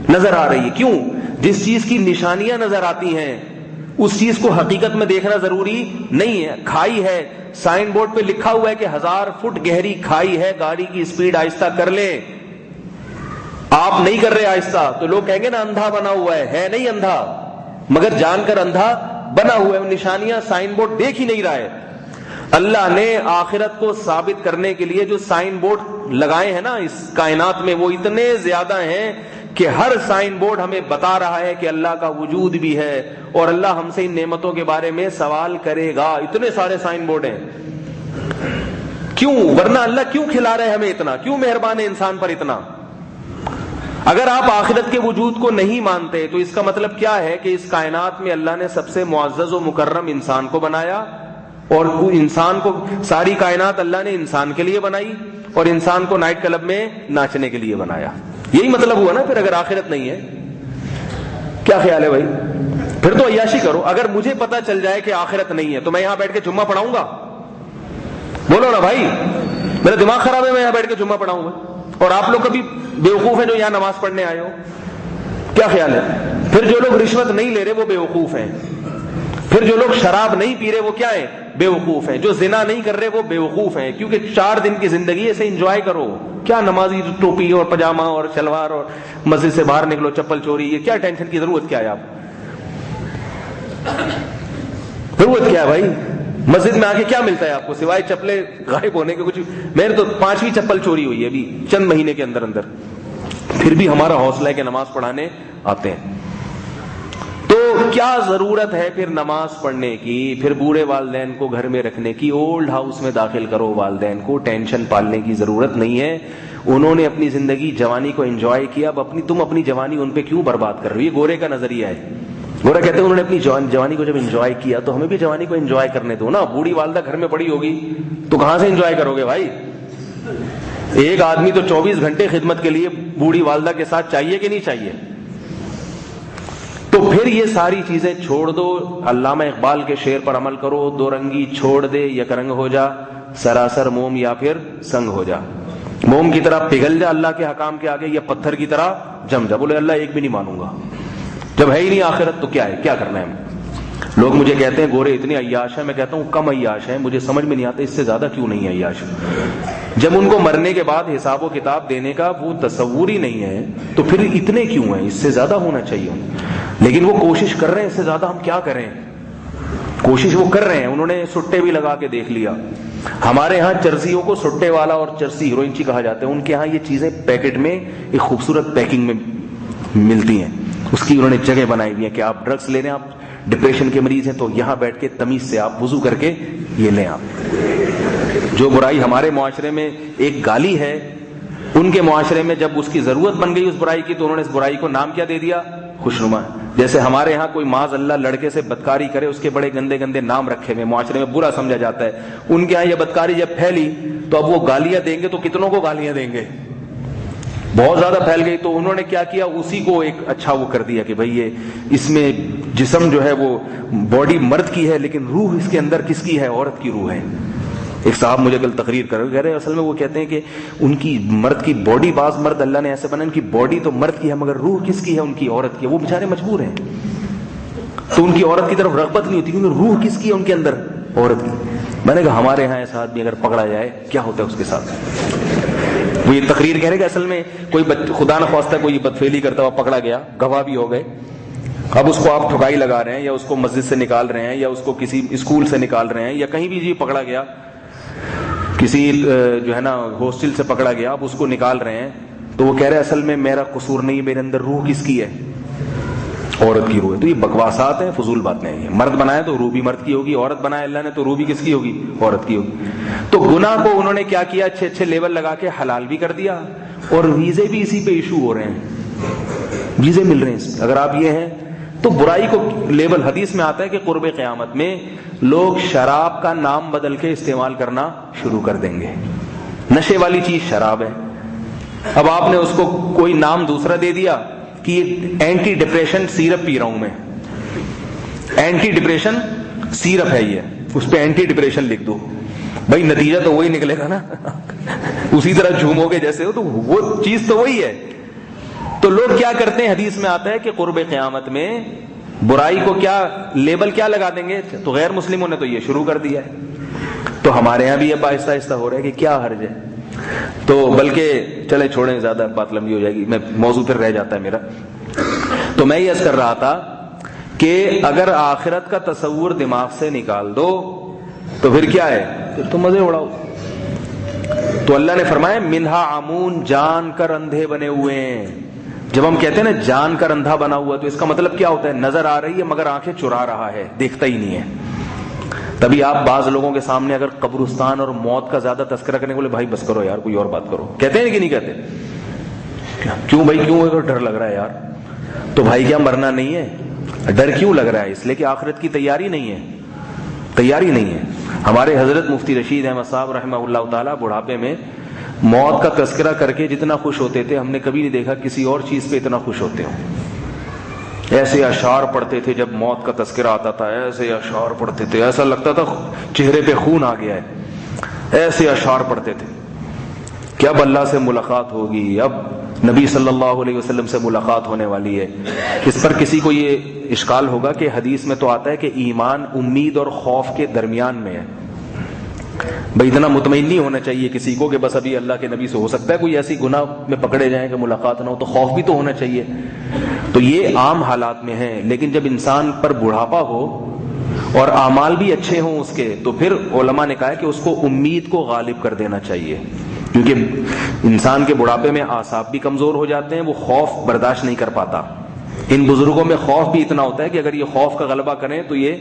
نظر آ رہی ہے. کیوں؟ جس چیز کی نشانیاں نظر آتی ہیں اس چیز کو حقیقت میں دیکھنا ضروری نہیں ہے. کھائی ہے، سائن بورڈ پہ لکھا ہوا ہے کہ 1000 فٹ گہری کھائی ہے، گاڑی کی سپیڈ آہستہ کر لیں. آپ نہیں کر رہے آہستہ تو لوگ کہیں گے نا اندھا بنا ہوا ہے نہیں اندھا، مگر جان کر اندھا بنا ہوا ہے. نشانیاں سائن بورڈ دیکھ ہی نہیں رہا ہے. اللہ نے آخرت کو ثابت کرنے کے لیے جو سائن بورڈ لگائے ہیں نا اس کائنات میں، وہ اتنے زیادہ ہیں کہ ہر سائن بورڈ ہمیں بتا رہا ہے کہ اللہ کا وجود بھی ہے اور اللہ ہم سے ان نعمتوں کے بارے میں سوال کرے گا. اتنے سارے سائن بورڈ ہیں. کیوں؟ ورنہ اللہ کیوں کھلا رہے ہمیں اتنا؟ کیوں مہربان ہے انسان پر اتنا؟ اگر آپ آخرت کے وجود کو نہیں مانتے تو اس کا مطلب کیا ہے کہ اس کائنات میں اللہ نے سب سے معزز و مکرم انسان کو بنایا، اور انسان کو، ساری کائنات اللہ نے انسان کے لیے بنائی اور انسان کو نائٹ کلب میں ناچنے کے لیے بنایا. یہی مطلب ہوا نا پھر اگر آخرت نہیں ہے. کیا خیال ہے بھائی؟ پھر تو عیاشی کرو. اگر مجھے پتا چل جائے کہ آخرت نہیں ہے تو میں یہاں بیٹھ کے جمعہ پڑھاؤں گا؟ بولو نا بھائی، میرا دماغ خراب ہے، میں یہاں بیٹھ کے جمعہ پڑھاؤں گا؟ اور آپ لوگ کبھی بیوقوف ہیں جو یہاں نماز پڑھنے آئے ہو؟ کیا خیال ہے؟ پھر جو لوگ رشوت نہیں لے رہے وہ بیوقوف ہیں. پھر جو لوگ شراب نہیں پی رہے وہ کیا ہیں؟ بیوقوف ہیں. جو زنا نہیں کر رہے وہ بیوقوف ہیں. کیونکہ 4 دن کی زندگی ایسے انجوائے کرو. کیا نمازی ٹوپی اور پجامہ اور شلوار اور مسجد سے باہر نکلو چپل چوری، یہ کیا ٹینشن کی ضرورت کیا ہے؟ آپ ضرورت کیا ہے بھائی؟ مسجد میں آ کے کیا ملتا ہے آپ کو سوائے چپلیں غائب ہونے کے؟ کچھ میرے تو 5ویں چپل چوری ہوئی ہے ابھی چند مہینے کے اندر پھر بھی ہمارا حوصلہ ہے کہ نماز پڑھانے آتے ہیں. تو کیا ضرورت ہے پھر نماز پڑھنے کی، پھر بوڑھے والدین کو گھر میں رکھنے کی، اولڈ ہاؤس میں داخل کرو والدین کو، ٹینشن پالنے کی ضرورت نہیں ہے. انہوں نے اپنی زندگی جوانی کو انجوائے کیا، اب تم اپنی جوانی ان پہ کیوں برباد کر رہی ہو؟ یہ گورے کا نظریہ ہے. گورا کہتے ہیں انہوں نے اپنی جوانی کو جب انجوائے کیا تو ہمیں بھی جوانی کو انجوائے کرنے دو نا. بوڑھی والدہ گھر میں پڑی ہوگی تو کہاں سے انجوائے کرو گے بھائی؟ ایک آدمی تو 24 گھنٹے خدمت کے لیے بوڑھی والدہ کے ساتھ چاہیے کہ نہیں چاہیے؟ تو پھر یہ ساری چیزیں چھوڑ دو. علامہ اقبال کے شعر پر عمل کرو، دو رنگی چھوڑ دے یک رنگ ہو جا، سراسر موم یا پھر سنگ ہو جا. موم کی طرح پگھل جا اللہ کے حکام کے آگے، یا پتھر کی طرح جم جا. بولے اللہ ایک بھی نہیں مانوں گا. جب ہے ہی نہیں آخرت تو کیا ہے، کیا کرنا ہے؟ لوگ مجھے کہتے ہیں گورے اتنے عیاش ہیں، میں کہتا ہوں کم عیاش ہیں. مجھے سمجھ میں نہیں آتا اس سے زیادہ کیوں نہیں ہے عیاش. جب ان کو مرنے کے بعد حساب و کتاب دینے کا وہ تصور ہی نہیں ہے تو پھر اتنے کیوں ہیں؟ اس سے زیادہ ہونا چاہیے. لیکن وہ کوشش کر رہے ہیں، اس سے زیادہ ہم کیا کریں؟ کوشش وہ کر رہے ہیں. انہوں نے سٹے بھی لگا کے دیکھ لیا. ہمارے ہاں چرسیوں کو سٹے والا اور چرسی ہیروئن چی کہا جاتا ہے. ان کے ہاں یہ چیزیں پیکٹ میں ایک خوبصورت پیکنگ میں ملتی ہیں. اس کی انہوں نے جگہ بنائی ہوئی ہے کہ آپ ڈرگس لے رہے ہیں، آپ ڈپریشن کے مریض ہیں تو یہاں بیٹھ کے تمیز سے آپ وضو کر کے یہ لیں. آپ جو برائی ہمارے معاشرے میں ایک گالی ہے، ان کے معاشرے میں جب اس کی ضرورت بن گئی اس برائی کی تو انہوں نے اس برائی کو نام کیا دے دیا؟ خوشنما. جیسے ہمارے ہاں کوئی معاذ اللہ لڑکے سے بدکاری کرے، اس کے بڑے گندے گندے نام رکھے ہوئے، معاشرے میں برا سمجھا جاتا ہے. ان کے ہاں یہ بدکاری جب پھیلی تو اب وہ گالیاں دیں گے تو کتنوں کو گالیاں دیں گے؟ بہت زیادہ پھیل گئی. تو انہوں نے کیا کیا؟ اسی کو ایک اچھا وہ کر دیا کہ بھئی یہ اس میں جسم جو ہے وہ باڈی مرد کی ہے لیکن روح اس کے اندر کس کی ہے؟ عورت کی روح ہے. ایک صاحب مجھے کل تقریر کر رہے ہیں، اصل میں وہ کہتے ہیں کہ ان کی مرد کی باڈی، بعض مرد اللہ نے ایسے بنا ان کی باڈی تو مرد کی ہے مگر روح کس کی ہے؟ ان کی عورت کی ہے. وہ بیچارے مجبور ہیں تو ان کی عورت کی طرف رغبت نہیں ہوتی کیونکہ روح کس کی ہے ان کے اندر؟ عورت کی. میں نے کہا ہمارے ہاں ایسا آدمی اگر پکڑا جائے کیا ہوتا ہے اس کے ساتھ؟ وہ یہ تقریر کہہ رہے کہ اصل میں کوئی خدا نہ خواستہ کوئی بدفعلی کرتا ہوا پکڑا گیا، گواہ بھی ہو گئے، اب اس کو آپ ٹھکائی لگا رہے ہیں یا اس کو مسجد سے نکال رہے ہیں یا اس کو کسی اسکول سے نکال رہے ہیں یا کہیں بھی جی پکڑا گیا، کسی جو ہے نا ہاسٹل سے پکڑا گیا، اب اس کو نکال رہے ہیں تو وہ کہہ رہے اصل میں میرا قصور نہیں، میرے اندر روح کس کی ہے؟ عورت کی روح ہے. تو یہ بکواسات ہیں، فضول باتیں ہیں. مرد بنائے تو روح بھی مرد کی ہوگی، عورت بنائے اللہ نے تو روح بھی کس کی ہوگی؟ عورت کی ہوگی. تو گناہ کو انہوں نے کیا کیا؟ اچھے اچھے لیبل لگا کے حلال بھی کر دیا اور ویزے بھی اسی پہ ایشو ہو رہے ہیں، ویزے مل رہے ہیں. اگر آپ یہ ہیں تو برائی کو لیبل، حدیث میں آتا ہے کہ قرب قیامت میں لوگ شراب کا نام بدل کے استعمال کرنا شروع کر دیں گے. نشے والی چیز شراب ہے، اب آپ نے اس کو کوئی نام دوسرا دے دیا کہ اینٹی ڈپریشن سیرپ پی رہا ہوں میں، اینٹی ڈپریشن سیرپ ہے یہ، اس پہ اینٹی ڈپریشن لکھ دو. بھائی نتیجہ تو وہی نکلے گا نا اسی طرح جھومو گے جیسے ہو تو وہ چیز تو وہی ہے. تو لوگ کیا کرتے ہیں؟ حدیث میں آتا ہے کہ قرب قیامت میں برائی کو کیا لیبل کیا لگا دیں گے؟ تو غیر مسلموں نے تو یہ شروع کر دیا ہے. تو ہمارے یہاں بھی یہ آہستہ آہستہ ہو رہا ہے کہ کیا حرج ہے. تو بلکہ چلے چھوڑیں، زیادہ بات لمبی ہو جائے گی، میں موضوع پھر رہ جاتا ہے میرا. تو میں یہ عرض کر رہا تھا کہ اگر آخرت کا تصور دماغ سے نکال دو تو پھر کیا ہے؟ پھر تو مزے اڑاؤ. تو اللہ نے فرمایا منہا عمون، جان کر اندھے بنے ہوئے ہیں. جب ہم کہتے ہیں نا جان کر اندھا بنا ہوا تو اس کا مطلب کیا ہوتا ہے؟ نظر آ رہی ہے مگر آنکھیں چرا رہا ہے، دیکھتا ہی نہیں ہے. تبھی آپ بعض لوگوں کے سامنے اگر قبرستان اور موت کا زیادہ تذکرہ کرنے کو بولے بھائی بس کرو یار کوئی اور بات کرو، کہتے ہیں کہ نہیں کہتے؟ کیوں بھائی کیوں اگر ڈر لگ رہا ہے یار؟ تو بھائی کیا مرنا نہیں ہے؟ ڈر کیوں لگ رہا ہے؟ اس لیے کہ آخرت کی تیاری نہیں ہے، تیاری نہیں ہے. ہمارے حضرت مفتی رشید احمد صاحب رحمہ اللہ تعالی بڑھاپے میں موت کا تذکرہ کر کے جتنا خوش ہوتے تھے ہم نے کبھی نہیں دیکھا کسی اور چیز پہ اتنا خوش ہوتے ہوں. ایسے اشعار پڑھتے تھے جب موت کا تذکرہ آتا تھا، ایسے اشعار پڑھتے تھے، ایسا لگتا تھا چہرے پہ خون آ گیا ہے، ایسے اشعار پڑھتے تھے کہ اب اللہ سے ملاقات ہوگی، اب نبی صلی اللہ علیہ وسلم سے ملاقات ہونے والی ہے. اس پر کسی کو یہ اشکال ہوگا کہ حدیث میں تو آتا ہے کہ ایمان امید اور خوف کے درمیان میں ہے. بھائی اتنا مطمئن نہیں ہونا چاہیے کسی کو کہ بس ابھی اللہ کے نبی سے ہو سکتا ہے کوئی ایسی گناہ میں پکڑے جائیں کہ ملاقات نہ ہو، تو خوف بھی تو ہونا چاہیے. تو یہ عام حالات میں ہے. لیکن جب انسان پر بڑھاپا ہو اور اعمال بھی اچھے ہوں اس کے، تو پھر علماء نے کہا کہ اس کو امید کو غالب کر دینا چاہیے، کیونکہ انسان کے بڑھاپے میں اعصاب بھی کمزور ہو جاتے ہیں، وہ خوف برداشت نہیں کر پاتا. ان بزرگوں میں خوف بھی اتنا ہوتا ہے کہ اگر یہ خوف کا غلبہ کریں تو یہ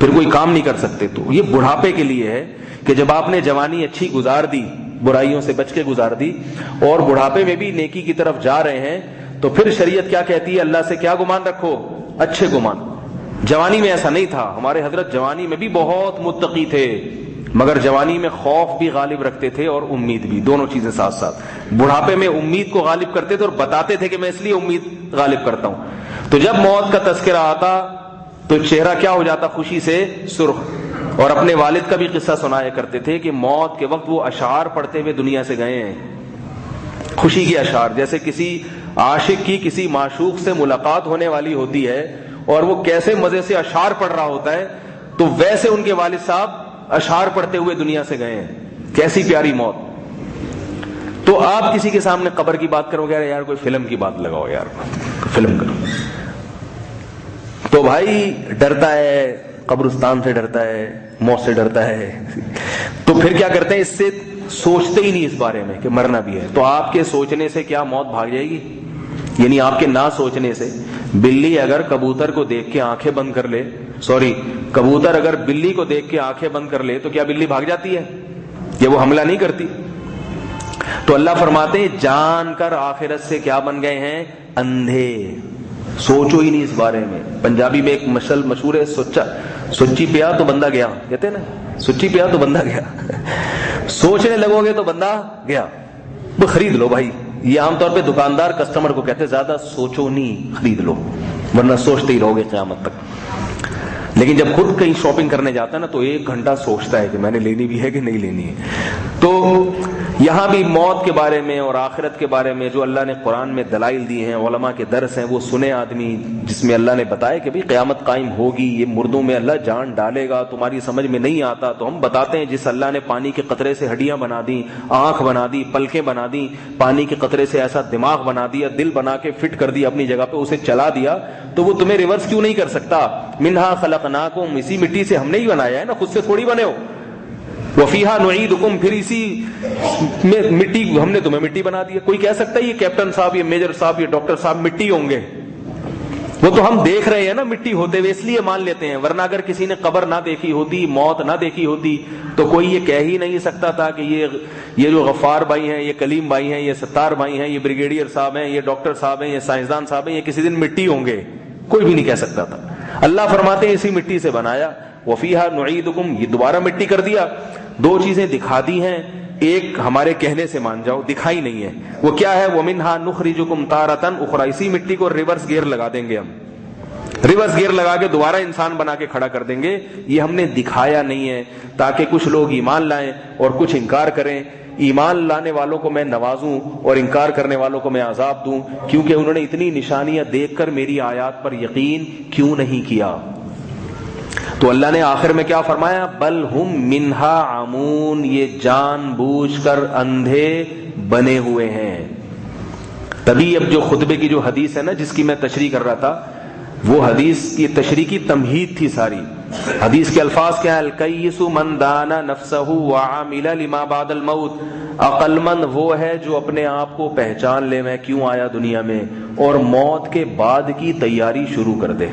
پھر کوئی کام نہیں کر سکتے. تو یہ بڑھاپے کے لیے ہے کہ جب آپ نے جوانی اچھی گزار دی, برائیوں سے بچ کے گزار دی, اور بڑھاپے میں بھی نیکی کی طرف جا رہے ہیں, تو پھر شریعت کیا کہتی ہے؟ اللہ سے کیا گمان رکھو؟ اچھے گمان. جوانی میں ایسا نہیں تھا. ہمارے حضرت جوانی میں بھی بہت متقی تھے, مگر جوانی میں خوف بھی غالب رکھتے تھے اور امید بھی, دونوں چیزیں ساتھ ساتھ. بڑھاپے میں امید کو غالب کرتے تھے اور بتاتے تھے کہ میں اس لیے امید غالب کرتا ہوں. تو جب موت کا تذکرہ آتا تو چہرہ کیا ہو جاتا؟ خوشی سے سرخ. اور اپنے والد کا بھی قصہ سنایا کرتے تھے کہ موت کے وقت وہ اشعار پڑھتے ہوئے دنیا سے گئے ہیں, خوشی کے اشعار. جیسے کسی عاشق کی کسی معشوق سے ملاقات ہونے والی ہوتی ہے اور وہ کیسے مزے سے اشعار پڑھ رہا ہوتا ہے, تو ویسے ان کے والد صاحب اشعار پڑھتے ہوئے دنیا سے گئے ہیں. کیسی پیاری موت. تو آپ کسی کے سامنے قبر کی بات کرو گے, یار کوئی فلم کی بات لگاؤ, یار فلم کرو, تو بھائی ڈرتا ہے, قبرستان سے ڈرتا ہے, موت سے ڈرتا ہے. تو پھر کیا کرتے ہیں؟ اس سے سوچتے ہی نہیں اس بارے میں کہ مرنا بھی ہے. تو آپ کے سوچنے سے کیا موت بھاگ جائے گی؟ یعنی آپ کے نہ سوچنے سے. بلی اگر کبوتر کو دیکھ کے آنکھیں بند کر لے, کبوتر اگر بلی کو دیکھ کے آنکھیں بند کر لے تو کیا بلی بھاگ جاتی ہے یا وہ حملہ نہیں کرتی؟ تو اللہ فرماتے ہیں جان کر آخرت سے کیا بن گئے ہیں؟ اندھے. سوچو ہی نہیں اس بارے میں. پنجابی میں ایک مشل مشہور ہے, سچی پیا تو بندہ گیا, کہتے ہیں نا, سچی پیا تو بندہ گیا. سوچنے لگو گے تو بندہ گیا. وہ خرید لو بھائی. یہ عام طور پہ دکاندار کسٹمر کو کہتے ہیں زیادہ سوچو نہیں, خرید لو, ورنہ سوچتے ہی رہو گے قیامت تک. لیکن جب خود کہیں شاپنگ کرنے جاتا ہے نا تو 1 گھنٹہ سوچتا ہے کہ میں نے لینی بھی ہے کہ نہیں لینی ہے. تو یہاں بھی موت کے بارے میں اور آخرت کے بارے میں جو اللہ نے قرآن میں دلائل دی ہیں, علماء کے درس ہیں, وہ سنے آدمی, جس میں اللہ نے بتایا کہ قیامت قائم ہوگی, یہ مردوں میں اللہ جان ڈالے گا. تمہاری سمجھ میں نہیں آتا تو ہم بتاتے ہیں. جس اللہ نے پانی کے قطرے سے ہڈیاں بنا دی, آنکھ بنا دی, پلکیں بنا دی, پانی کے قطرے سے ایسا دماغ بنا دیا, دل بنا کے فٹ کر دیا اپنی جگہ پہ, اسے چلا دیا, تو وہ تمہیں ریورس کیوں نہیں کر سکتا؟ منہا خلقناکم, اسی مٹی سے ہم نے ہی بنایا ہے نا, خود سے تھوڑی بنے ہو. وفیہا نعیدکم, پھر اسی میں مٹی, ہم نے تمہیں مٹی بنا دیا. کوئی کہہ سکتا ہے یہ کیپٹن صاحب, یہ میجر صاحب, یہ ڈاکٹر صاحب مٹی ہوں گے؟ وہ تو ہم دیکھ رہے ہیں نا مٹی ہوتے ہوئے, اس لیے مان لیتے ہیں. ورنہ اگر کسی نے قبر نہ دیکھی ہوتی, موت نہ دیکھی ہوتی, تو کوئی یہ کہہ ہی نہیں سکتا تھا کہ یہ جو غفار بھائی ہیں, یہ کلیم بھائی ہیں, یہ ستار بھائی ہیں, یہ بریگیڈیئر صاحب ہیں, یہ ڈاکٹر صاحب ہیں, یہ سائنسدان صاحب ہیں, یہ کسی دن مٹی ہوں گے. کوئی بھی نہیں کہہ سکتا تھا. اللہ فرماتے ہیں اسی مٹی سے بنایا. وفیہا نعیدکم, یہ دوبارہ مٹی کر دیا. 2 چیزیں دکھا دی ہیں, ایک ہمارے کہنے سے مان جاؤ, دکھائی نہیں ہے. وہ کیا ہے؟ وَمِنْهَا نُخْرِجُكُمْ تَارَةً أُخْرَىٰ, اسی مٹی کو ریورس گیئر لگا دیں گے ہم, ریورس گیئر لگا کے دوبارہ انسان بنا کے کھڑا کر دیں گے. یہ ہم نے دکھایا نہیں ہے تاکہ کچھ لوگ ایمان لائیں اور کچھ انکار کریں. ایمان لانے والوں کو میں نوازوں اور انکار کرنے والوں کو میں عذاب دوں, کیونکہ انہوں نے اتنی نشانیاں دیکھ کر میری آیات پر یقین کیوں نہیں کیا. تو اللہ نے آخر میں کیا فرمایا؟ بل ہم منہا عمون, یہ جان بوجھ کر اندھے بنے ہوئے ہیں. تبھی اب جو خطبے کی جو حدیث ہے نا, جس کی میں تشریح کر رہا تھا, وہ حدیث کی تشریح کی تمہید تھی ساری. حدیث کے الفاظ کیا ہے؟ الکیس من دانا نفسہ وعمل لما بعد الموت, عقل مند وہ ہے جو اپنے آپ کو پہچان لے میں کیوں آیا دنیا میں, اور موت کے بعد کی تیاری شروع کر دے.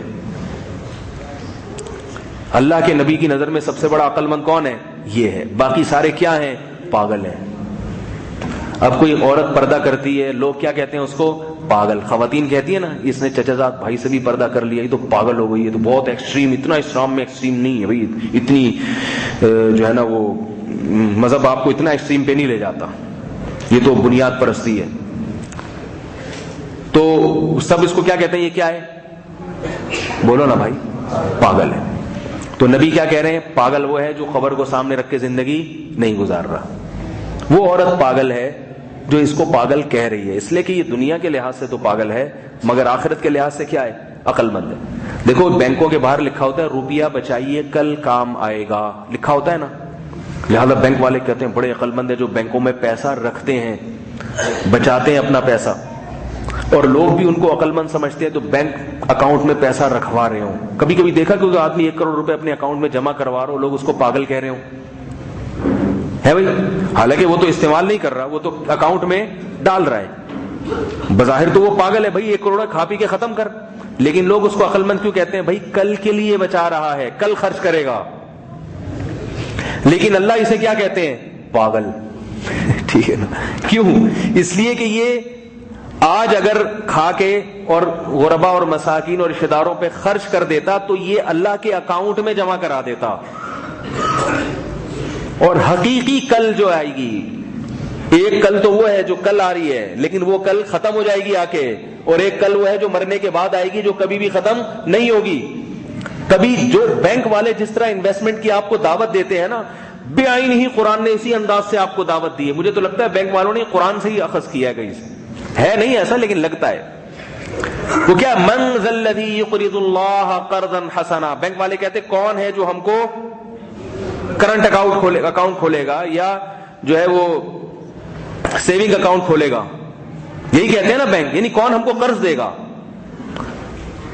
اللہ کے نبی کی نظر میں سب سے بڑا عقل مند کون ہے؟ یہ ہے. باقی سارے کیا ہیں؟ پاگل ہیں. اب کوئی عورت پردہ کرتی ہے, لوگ کیا کہتے ہیں اس کو؟ پاگل. خواتین کہتی ہے نا, اس نے چچا زاد بھائی سے بھی پردہ کر لیا, یہ تو پاگل ہو گئی, یہ تو بہت ایکسٹریم, اتنا اسلام میں ایکسٹریم نہیں ہے بھائی, اتنی جو ہے نا وہ مذہب آپ کو اتنا ایکسٹریم پہ نہیں لے جاتا, یہ تو بنیاد پرستی ہے. تو سب اس کو کیا کہتے ہیں؟ یہ کیا ہے؟ بولو نا بھائی, پاگل ہے. تو نبی کیا کہہ رہے ہیں؟ پاگل وہ ہے جو خبر کو سامنے رکھ کے زندگی نہیں گزار رہا. وہ عورت پاگل ہے جو اس کو پاگل کہہ رہی ہے, اس لیے کہ یہ دنیا کے لحاظ سے تو پاگل ہے, مگر آخرت کے لحاظ سے کیا ہے؟ عقل مند ہے. دیکھو بینکوں کے باہر لکھا ہوتا ہے روپیہ بچائیے کل کام آئے گا, لکھا ہوتا ہے نا. لہذا بینک والے کہتے ہیں بڑے عقل مند ہیں جو بینکوں میں پیسہ رکھتے ہیں, بچاتے ہیں اپنا پیسہ, اور لوگ بھی ان کو عقل مند سمجھتے ہیں تو بینک اکاؤنٹ میں پیسہ رکھوا رہے ہوں. کبھی کبھی دیکھا کہ آدمی 1 کروڑ روپے اپنے اکاؤنٹ میں جمع کروا رہا ہو, لوگ اس کو پاگل کہہ رہے ہوں, ہے بھائی, حالانکہ وہ تو استعمال نہیں کر رہا, وہ تو اکاؤنٹ میں ڈال رہا ہے. بظاہر تو وہ پاگل ہے بھائی، 1 کروڑ کھا پی کے ختم کر، لیکن لوگ اس کو عقل مند کیوں کہتے ہیں؟ بھائی کل کے لیے بچا رہا ہے، کل خرچ کرے گا. لیکن اللہ اسے کیا کہتے ہیں؟ پاگل. ٹھیک ہے نا؟ کیوں؟ اس لیے کہ یہ آج اگر کھا کے اور غربا اور مساکین اور رشتہ داروں پہ خرچ کر دیتا تو یہ اللہ کے اکاؤنٹ میں جمع کرا دیتا، اور حقیقی کل جو آئے گی، ایک کل تو وہ ہے جو کل آ رہی ہے لیکن وہ کل ختم ہو جائے گی آ کے، اور ایک کل وہ ہے جو مرنے کے بعد آئے گی جو کبھی بھی ختم نہیں ہوگی. کبھی جو بینک والے جس طرح انویسٹمنٹ کی آپ کو دعوت دیتے ہیں نا، بے آئین ہی قرآن نے اسی انداز سے آپ کو دعوت دی ہے. مجھے تو لگتا ہے بینک والوں نے قرآن سے ہی اخذ کیا ہے کہیں سے، ہے نہیں ایسا لیکن لگتا ہے. وہ کیا؟ من ذا الذی یقرض اللہ قرضا حسنا. بینک والے کہتے کون ہے جو ہم کو کرنٹ اکاؤنٹ کھولے گا یا جو ہے وہ سیونگ اکاؤنٹ کھولے گا. یہی کہتے ہیں نا بینک، یعنی کون ہم کو قرض دے گا،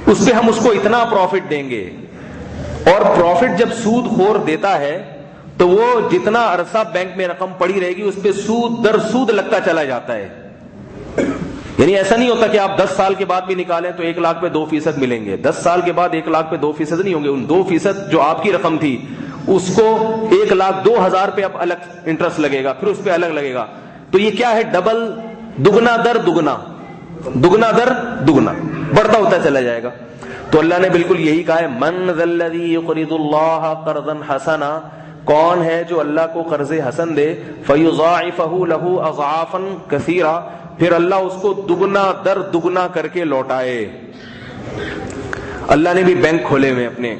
اس پہ ہم اس کو اتنا پروفٹ دیں گے. اور پروفٹ جب سود خور دیتا ہے تو وہ جتنا عرصہ بینک میں رقم پڑی رہے گی اس پہ سود در سود لگتا چلا جاتا ہے. یعنی ایسا نہیں ہوتا کہ آپ 10 سال کے بعد بھی نکالیں تو 1 لاکھ پہ 2% ملیں گے، 10 سال کے بعد 1 لاکھ پہ 2% نہیں ہوں گے. ان 2% جو آپ کی رقم تھی اس کو 1,02,000 پہ اب الگ انٹرسٹ لگے گا، پھر اس پہ الگ لگے گا. تو یہ کیا ہے؟ ڈبل، دگنا در دگنا، دگنا در دگنا بڑھتا ہوتا چلا جائے گا. تو اللہ نے بالکل یہی کہا ہے، من ذا الذی یقرض اللہ قرضا حسنا. کون ہے جو اللہ کو قرض حسن دے؟ فیضاعفہ لہ اضعافا کثیرا، پھر اللہ اس کو دگنا در دگنا کر کے لوٹائے. اللہ نے بھی بینک کھولے ہوئے اپنے،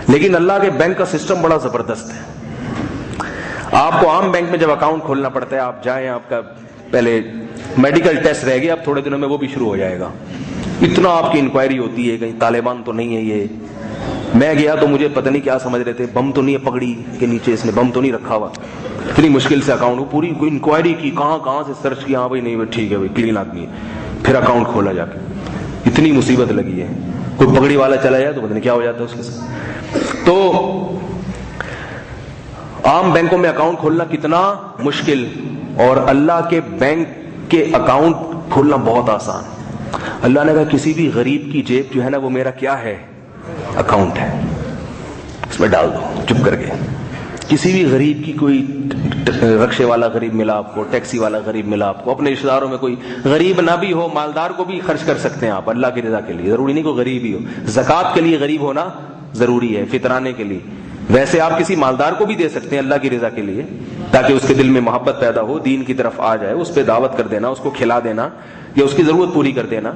لیکن اللہ کے بینک کا سسٹم بڑا زبردست ہے. آپ کو عام بینک میں جب اکاؤنٹ کھولنا پڑتا ہے، آپ جائیں، آپ کا پہلے میڈیکل ٹیسٹ رہ گیا، اب تھوڑے دنوں میں وہ بھی شروع ہو جائے گا. اتنا آپ کی انکوائری ہوتی ہے، کہیں طالبان تو نہیں ہے یہ. میں گیا تو مجھے پتہ نہیں کیا سمجھ رہے تھے، بم تو نہیں ہے پگڑی کے نیچے، اس نے بم تو نہیں رکھا ہوا. اتنی مشکل سے اکاؤنٹ، وہ پوری انکوائری کی، کہاں سے سرچ کیا، ہاں بھائی نہیں بھائی ٹھیک ہے بھائی کلین آدمی ہے، پھر اکاؤنٹ کھولا جا کے. اتنی مصیبت لگی ہے. کوئی پگڑی والا چلا جائے تو پتہ نہیں کیا ہو جاتا ہے اس کے ساتھ. تو عام بینکوں میں اکاؤنٹ کھولنا کتنا مشکل، اور اللہ کے بینک کے اکاؤنٹ کھولنا بہت آسان. اللہ نے کہا کسی بھی غریب کی جیب جو ہے نا وہ میرا کیا ہے؟ اکاؤنٹ ہے، اس میں ڈال دو چپ کر کے. کسی بھی غریب کی، کوئی رکشے والا غریب ملا آپ کو، ٹیکسی والا غریب ملا آپ کو، اپنے رشتہ داروں میں کوئی غریب نہ بھی ہو، مالدار کو بھی خرچ کر سکتے ہیں آپ اللہ کی رضا کے لیے. ضروری نہیں کوئی غریب ہی ہو، زکوٰۃ کے لیے غریب ہونا ضروری ہے، فطرانے کے لیے. ویسے آپ کسی مالدار کو بھی دے سکتے ہیں اللہ کی رضا کے لیے، تاکہ اس کے دل میں محبت پیدا ہو، دین کی طرف آ جائے، اس پہ دعوت کر دینا، اس کو کھلا دینا یا اس کی ضرورت پوری کر دینا،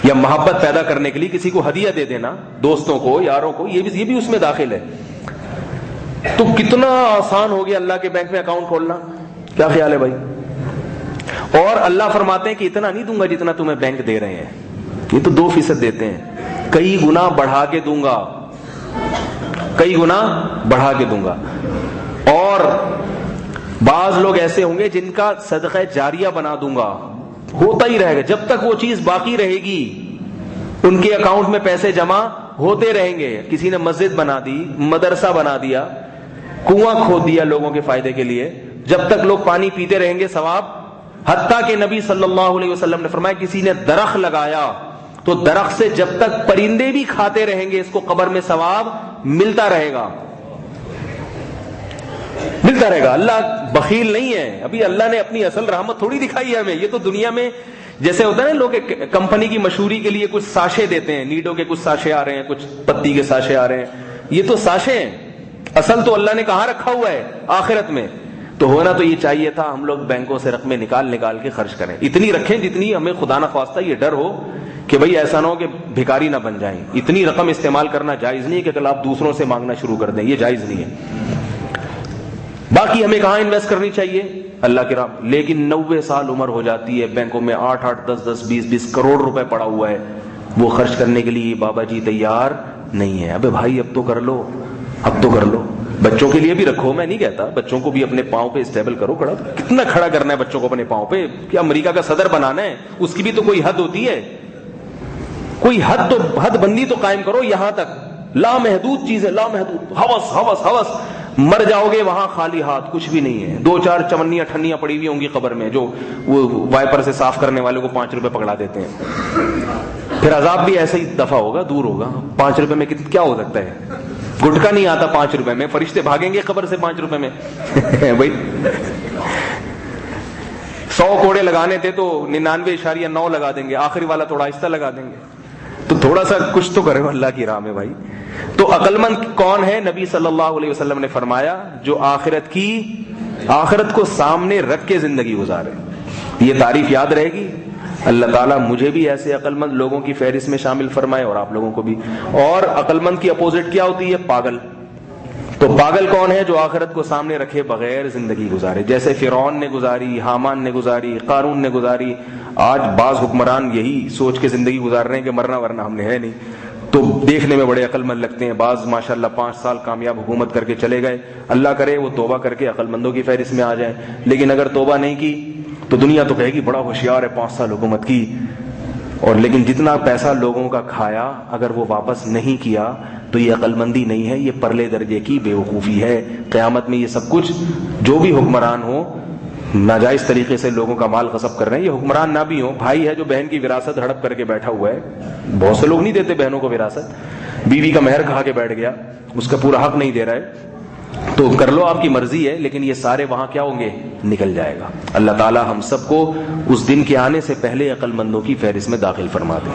یا محبت پیدا کرنے کے لیے کسی کو ہدیہ دے دینا، دوستوں کو، یاروں کو، یہ بھی اس میں داخل ہے. تو کتنا آسان ہو گیا اللہ کے بینک میں اکاؤنٹ کھولنا. کیا خیال ہے بھائی؟ اور اللہ فرماتے ہیں کہ اتنا نہیں دوں گا جتنا تمہیں بینک دے رہے ہیں، یہ تو 2% دیتے ہیں، کئی گنا بڑھا کے دوں گا، کئی گنا بڑھا کے دوں گا. اور بعض لوگ ایسے ہوں گے جن کا صدقہ جاریہ بنا دوں گا، ہوتا ہی رہے گا جب تک وہ چیز باقی رہے گی، ان کے اکاؤنٹ میں پیسے جمع ہوتے رہیں گے. کسی نے مسجد بنا دی، مدرسہ بنا دیا، کنواں کھود دیا لوگوں کے فائدے کے لیے، جب تک لوگ پانی پیتے رہیں گے ثواب. حتیٰ کہ نبی صلی اللہ علیہ وسلم نے فرمایا کسی نے درخت لگایا تو درخت سے جب تک پرندے بھی کھاتے رہیں گے اس کو قبر میں ثواب ملتا رہے گا، ملتا رہے گا. اللہ بخیل نہیں ہے. ابھی اللہ نے اپنی اصل رحمت تھوڑی دکھائی ہے ہمیں. یہ تو دنیا میں جیسے ہوتا ہے نا، لوگ کمپنی کی مشہوری کے لیے کچھ ساشے دیتے ہیں، نیڈو کے کچھ ساشے آ رہے ہیں، کچھ پتی کے ساشے آ رہے ہیں، یہ تو ساشے ہیں. اصل تو اللہ نے کہاں رکھا ہوا ہے؟ آخرت میں. تو ہونا تو یہ چاہیے تھا ہم لوگ بینکوں سے رقمیں نکال کے خرچ کریں، اتنی رکھیں جتنی ہمیں خدا نہ خواستہ یہ ڈر ہو کہ بھئی ایسا نہ ہو کہ بھکاری نہ بن جائیں. اتنی رقم استعمال کرنا جائز نہیں ہے کہ کل آپ دوسروں سے مانگنا شروع کر دیں، یہ جائز نہیں ہے. باقی ہمیں کہاں انویسٹ کرنی چاہیے؟ اللہ کی راہ. لیکن 90 سال عمر ہو جاتی ہے، بینکوں میں 8-8 10-10 20-20 کروڑ روپے پڑا ہوا ہے، وہ خرچ کرنے کے لیے بابا جی تیار نہیں ہے. ابے بھائی اب تو کر لو، اب تو کر لو. بچوں کے لیے بھی رکھو، میں نہیں کہتا، بچوں کو بھی اپنے پاؤں پہ اسٹیبل کرو. کھڑا کتنا کھڑا کرنا ہے بچوں کو اپنے پاؤں پہ؟ کیا امریکہ کا صدر بنانا ہے؟ اس کی بھی تو کوئی حد ہوتی ہے، کوئی حد تو، حد بندی تو قائم کرو. یہاں تک لامحدود چیزیں، لامحدود ہوس ہوس ہوس. مر جاؤ گے وہاں خالی ہاتھ، کچھ بھی نہیں ہے، 2-4 چمنیاں ٹھنیاں پڑی ہوئی ہوں گی قبر میں، جو وہ وائپر سے صاف کرنے والے کو 5 روپے پکڑا دیتے ہیں۔ پھر عذاب بھی ایسے ہی دفع ہوگا، دور ہوگا۔ 5 روپے میں کیا ہو سکتا ہے؟ گٹکا نہیں آتا 5 روپے میں، فرشتے بھاگیں گے قبر سے 5 روپے میں بھائی 100 کوڑے لگانے تھے تو 99.9 لگا دیں گے، آخری والا تھوڑا آہستہ لگا دیں گے، تو تھوڑا سا کچھ تو کرے اللہ کی راہ میں بھائی۔ تو عقل مند کون ہے؟ نبی صلی اللہ علیہ وسلم نے فرمایا جو آخرت کو سامنے رکھ کے زندگی گزارے۔ یہ تعریف یاد رہے گی۔ اللہ تعالیٰ مجھے بھی ایسے عقل مند لوگوں کی فہرست میں شامل فرمائے اور آپ لوگوں کو بھی۔ اور عقل مند کی اپوزٹ کیا ہوتی ہے؟ پاگل۔ تو پاگل کون ہے؟ جو آخرت کو سامنے رکھے بغیر زندگی گزارے، جیسے فرعون نے گزاری، حامان نے گزاری، قارون نے گزاری۔ آج بعض حکمران یہی سوچ کے زندگی گزار رہے ہیں کہ مرنا ورنا ہم نے ہے نہیں، تو دیکھنے میں بڑے عقل مند لگتے ہیں۔ بعض ماشاءاللہ 5 سال کامیاب حکومت کر کے چلے گئے، اللہ کرے وہ توبہ کر کے عقل مندوں کی فہرست میں آ جائیں، لیکن اگر توبہ نہیں کی تو دنیا تو کہے گی بڑا ہوشیار ہے، 5 سال حکومت کی، اور لیکن جتنا پیسہ لوگوں کا کھایا اگر وہ واپس نہیں کیا تو یہ عقل مندی نہیں ہے، یہ پرلے درجے کی بے وقوفی ہے۔ قیامت میں یہ سب کچھ جو بھی حکمران ہو ناجائز طریقے سے لوگوں کا مال غصب کر رہے ہیں، یہ حکمران نہ بھی ہوں، بھائی ہے جو بہن کی وراثت ہڑپ کر کے بیٹھا ہوا ہے، بہت سے لوگ نہیں دیتے بہنوں کو وراثت، بیوی کا مہر کھا کے بیٹھ گیا، اس کا پورا حق نہیں دے رہا ہے، تو کر لو آپ کی مرضی ہے، لیکن یہ سارے وہاں کیا ہوں گے؟ نکل جائے گا۔ اللہ تعالی ہم سب کو اس دن کے آنے سے پہلے عقل مندوں کی فہرست میں داخل فرما دے۔